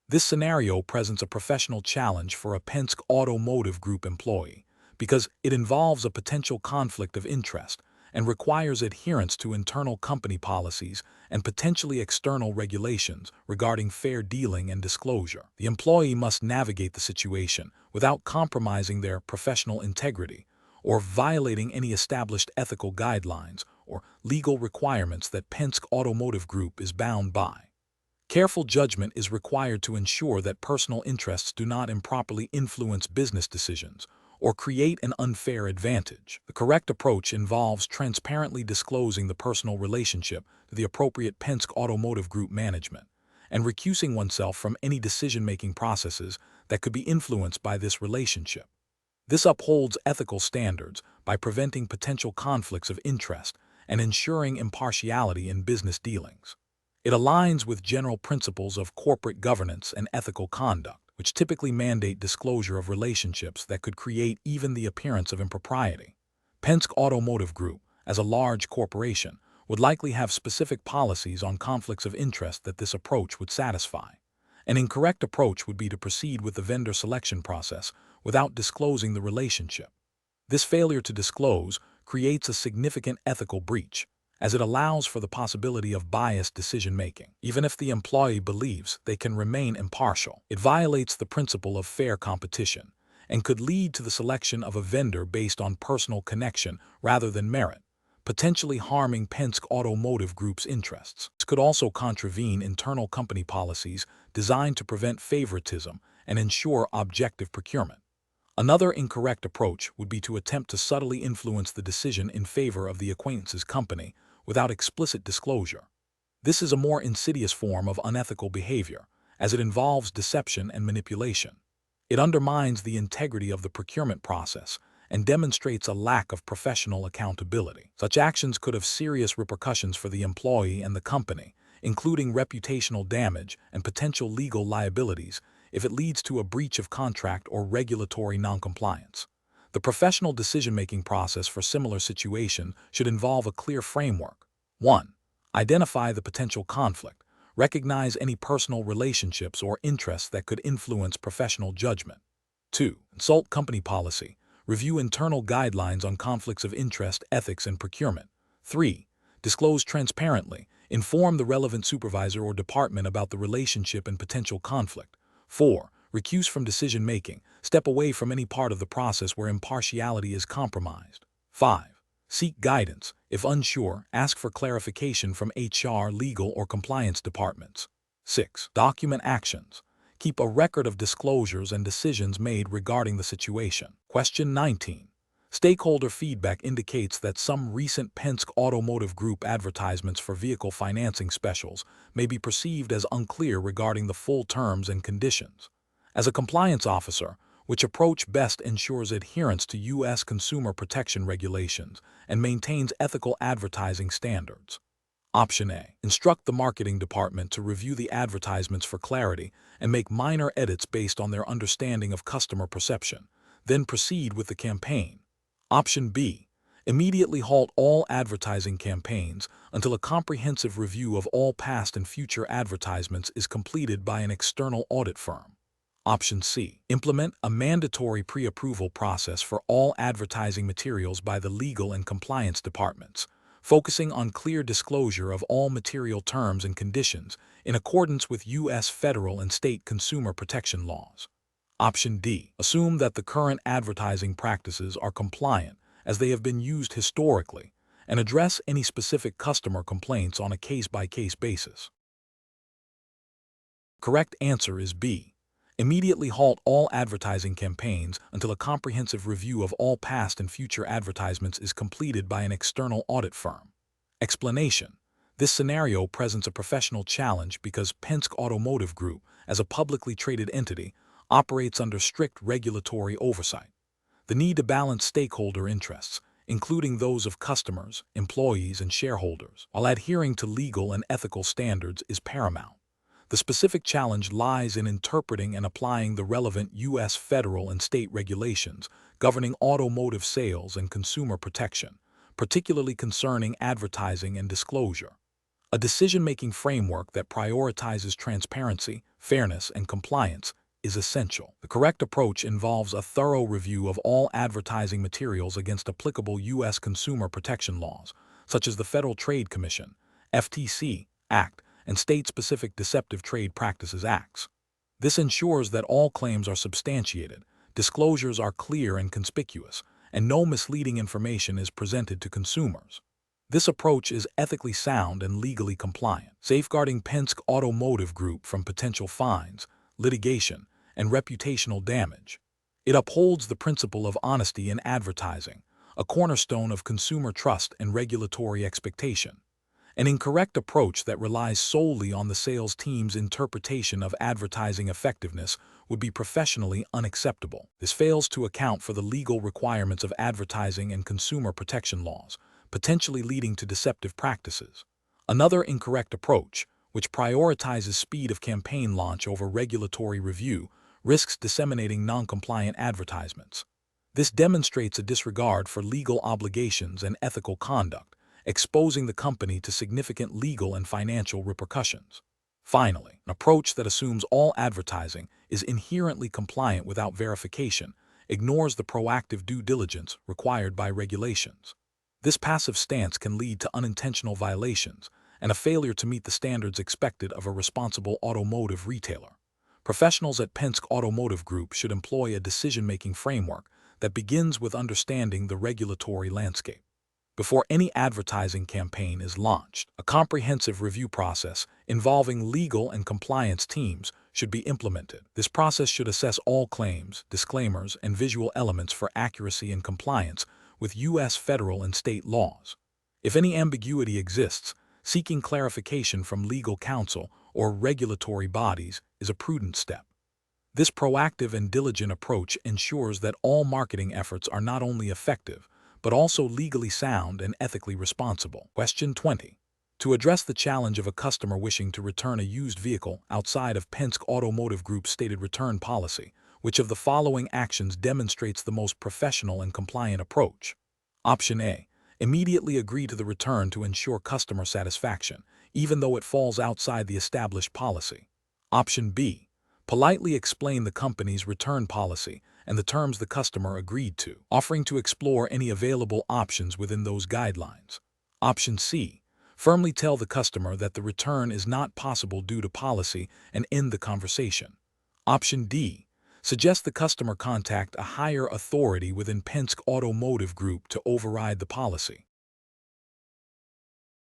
This scenario presents a professional challenge for a Penske Automotive Group employee because it involves a potential conflict of interest and requires adherence to internal company policies and potentially external regulations regarding fair dealing and disclosure. The employee must navigate the situation without compromising their professional integrity or violating any established ethical guidelines or legal requirements that Penske Automotive Group is bound by. Careful judgment is required to ensure that personal interests do not improperly influence business decisions or create an unfair advantage. The correct approach involves transparently disclosing the personal relationship to the appropriate Penske Automotive Group management and recusing oneself from any decision-making processes that could be influenced by this relationship. This upholds ethical standards by preventing potential conflicts of interest and ensuring impartiality in business dealings. It aligns with general principles of corporate governance and ethical conduct, which typically mandate disclosure of relationships that could create even the appearance of impropriety. Penske Automotive Group, as a large corporation, would likely have specific policies on conflicts of interest that this approach would satisfy. An incorrect approach would be to proceed with the vendor selection process without disclosing the relationship. This failure to disclose creates a significant ethical breach, as it allows for the possibility of biased decision-making. Even if the employee believes they can remain impartial, it violates the principle of fair competition and could lead to the selection of a vendor based on personal connection rather than merit, potentially harming Penske Automotive Group's interests. This could also contravene internal company policies designed to prevent favoritism and ensure objective procurement. Another incorrect approach would be to attempt to subtly influence the decision in favor of the acquaintance's company without explicit disclosure. This is a more insidious form of unethical behavior, as it involves deception and manipulation. It undermines the integrity of the procurement process and demonstrates a lack of professional accountability. Such actions could have serious repercussions for the employee and the company, including reputational damage and potential legal liabilities if it leads to a breach of contract or regulatory noncompliance. The professional decision-making process for similar situations should involve a clear framework. 1. Identify the potential conflict. Recognize any personal relationships or interests that could influence professional judgment. 2. Consult company policy. Review internal guidelines on conflicts of interest, ethics, and procurement. 3. Disclose transparently. Inform the relevant supervisor or department about the relationship and potential conflict. 4. Recuse from decision-making. Step away from any part of the process where impartiality is compromised. 5. Seek guidance. If unsure, ask for clarification from HR, legal, or compliance departments. 6. Document actions. Keep a record of disclosures and decisions made regarding the situation. Question 19. Stakeholder feedback indicates that some recent Penske Automotive Group advertisements for vehicle financing specials may be perceived as unclear regarding the full terms and conditions. As a compliance officer, which approach best ensures adherence to U.S. consumer protection regulations and maintains ethical advertising standards? Option A. Instruct the marketing department to review the advertisements for clarity and make minor edits based on their understanding of customer perception, then proceed with the campaign. Option B. Immediately halt all advertising campaigns until a comprehensive review of all past and future advertisements is completed by an external audit firm. Option C. Implement a mandatory pre-approval process for all advertising materials by the legal and compliance departments, focusing on clear disclosure of all material terms and conditions in accordance with U.S. federal and state consumer protection laws. Option D. Assume that the current advertising practices are compliant as they have been used historically and address any specific customer complaints on a case-by-case basis. Correct answer is B. Immediately halt all advertising campaigns until a comprehensive review of all past and future advertisements is completed by an external audit firm. Explanation: this scenario presents a professional challenge because Penske Automotive Group, as a publicly traded entity, operates under strict regulatory oversight. The need to balance stakeholder interests, including those of customers, employees, and shareholders, while adhering to legal and ethical standards is paramount. The specific challenge lies in interpreting and applying the relevant U.S. federal and state regulations governing automotive sales and consumer protection, particularly concerning advertising and disclosure. A decision-making framework that prioritizes transparency, fairness, and compliance is essential. The correct approach involves a thorough review of all advertising materials against applicable U.S. consumer protection laws, such as the Federal Trade Commission, FTC, Act, and state-specific Deceptive Trade Practices Acts. This ensures that all claims are substantiated, disclosures are clear and conspicuous, and no misleading information is presented to consumers. This approach is ethically sound and legally compliant, safeguarding Penske Automotive Group from potential fines, litigation, and reputational damage. It upholds the principle of honesty in advertising, a cornerstone of consumer trust and regulatory expectation. An incorrect approach that relies solely on the sales team's interpretation of advertising effectiveness would be professionally unacceptable. This fails to account for the legal requirements of advertising and consumer protection laws, potentially leading to deceptive practices. Another incorrect approach, which prioritizes speed of campaign launch over regulatory review, risks disseminating non-compliant advertisements. This demonstrates a disregard for legal obligations and ethical conduct, exposing the company to significant legal and financial repercussions. Finally, an approach that assumes all advertising is inherently compliant without verification ignores the proactive due diligence required by regulations. This passive stance can lead to unintentional violations and a failure to meet the standards expected of a responsible automotive retailer. Professionals at Penske Automotive Group should employ a decision-making framework that begins with understanding the regulatory landscape. Before any advertising campaign is launched, a comprehensive review process involving legal and compliance teams should be implemented. This process should assess all claims, disclaimers, and visual elements for accuracy and compliance with U.S. federal and state laws. If any ambiguity exists, seeking clarification from legal counsel or regulatory bodies is a prudent step. This proactive and diligent approach ensures that all marketing efforts are not only effective, but also legally sound and ethically responsible. Question 20. To address the challenge of a customer wishing to return a used vehicle outside of Penske Automotive Group's stated return policy, which of the following actions demonstrates the most professional and compliant approach? Option A. Immediately agree to the return to ensure customer satisfaction, even though it falls outside the established policy. Option B. Politely explain the company's return policy and the terms the customer agreed to, offering to explore any available options within those guidelines. Option C. Firmly tell the customer that the return is not possible due to policy and end the conversation. Option D. Suggest the customer contact a higher authority within Penske Automotive Group to override the policy.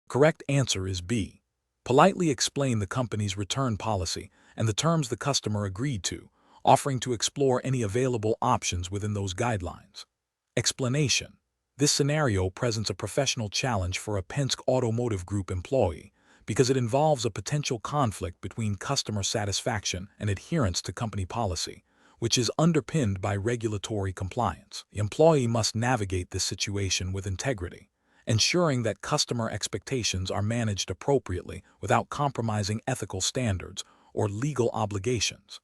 Correct answer is B. Politely explain the company's return policy and the terms the customer agreed to, offering to explore any available options within those guidelines. Explanation: this scenario presents a professional challenge for a Penske Automotive Group employee because it involves a potential conflict between customer satisfaction and adherence to company policy, which is underpinned by regulatory compliance. The employee must navigate this situation with integrity, ensuring that customer expectations are managed appropriately without compromising ethical standards or legal obligations.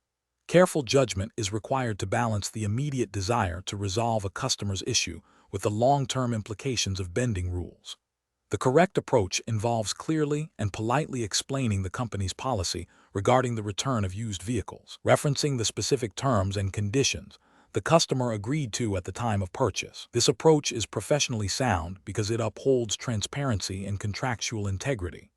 Careful judgment is required to balance the immediate desire to resolve a customer's issue with the long-term implications of bending rules. The correct approach involves clearly and politely explaining the company's policy regarding the return of used vehicles, referencing the specific terms and conditions the customer agreed to at the time of purchase. This approach is professionally sound because it upholds transparency and contractual integrity.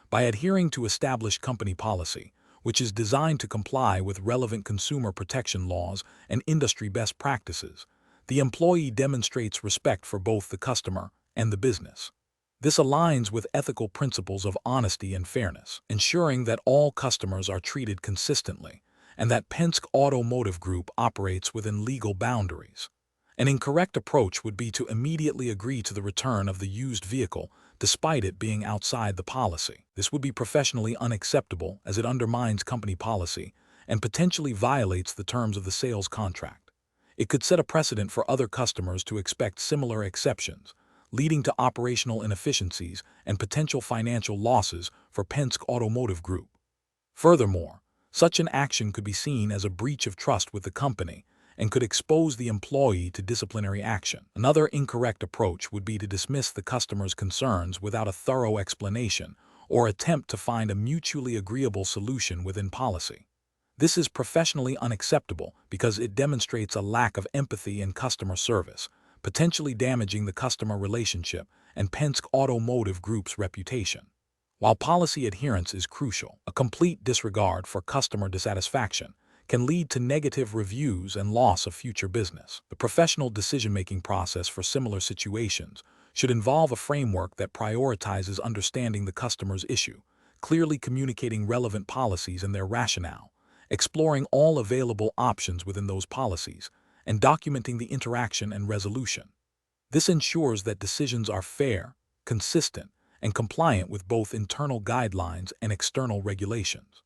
By adhering to established company policy, which is designed to comply with relevant consumer protection laws and industry best practices, the employee demonstrates respect for both the customer and the business. This aligns with ethical principles of honesty and fairness, ensuring that all customers are treated consistently and that Penske Automotive Group operates within legal boundaries. An incorrect approach would be to immediately agree to the return of the used vehicle despite it being outside the policy. This would be professionally unacceptable as it undermines company policy and potentially violates the terms of the sales contract. It could set a precedent for other customers to expect similar exceptions, leading to operational inefficiencies and potential financial losses for Penske Automotive Group. Furthermore, such an action could be seen as a breach of trust with the company and could expose the employee to disciplinary action. Another incorrect approach would be to dismiss the customer's concerns without a thorough explanation or attempt to find a mutually agreeable solution within policy. This is professionally unacceptable because it demonstrates a lack of empathy in customer service, potentially damaging the customer relationship and Penske Automotive Group's reputation. While policy adherence is crucial, a complete disregard for customer dissatisfaction can lead to negative reviews and loss of future business. The professional decision-making process for similar situations should involve a framework that prioritizes understanding the customer's issue, clearly communicating relevant policies and their rationale, exploring all available options within those policies, and documenting the interaction and resolution. This ensures that decisions are fair, consistent, and compliant with both internal guidelines and external regulations.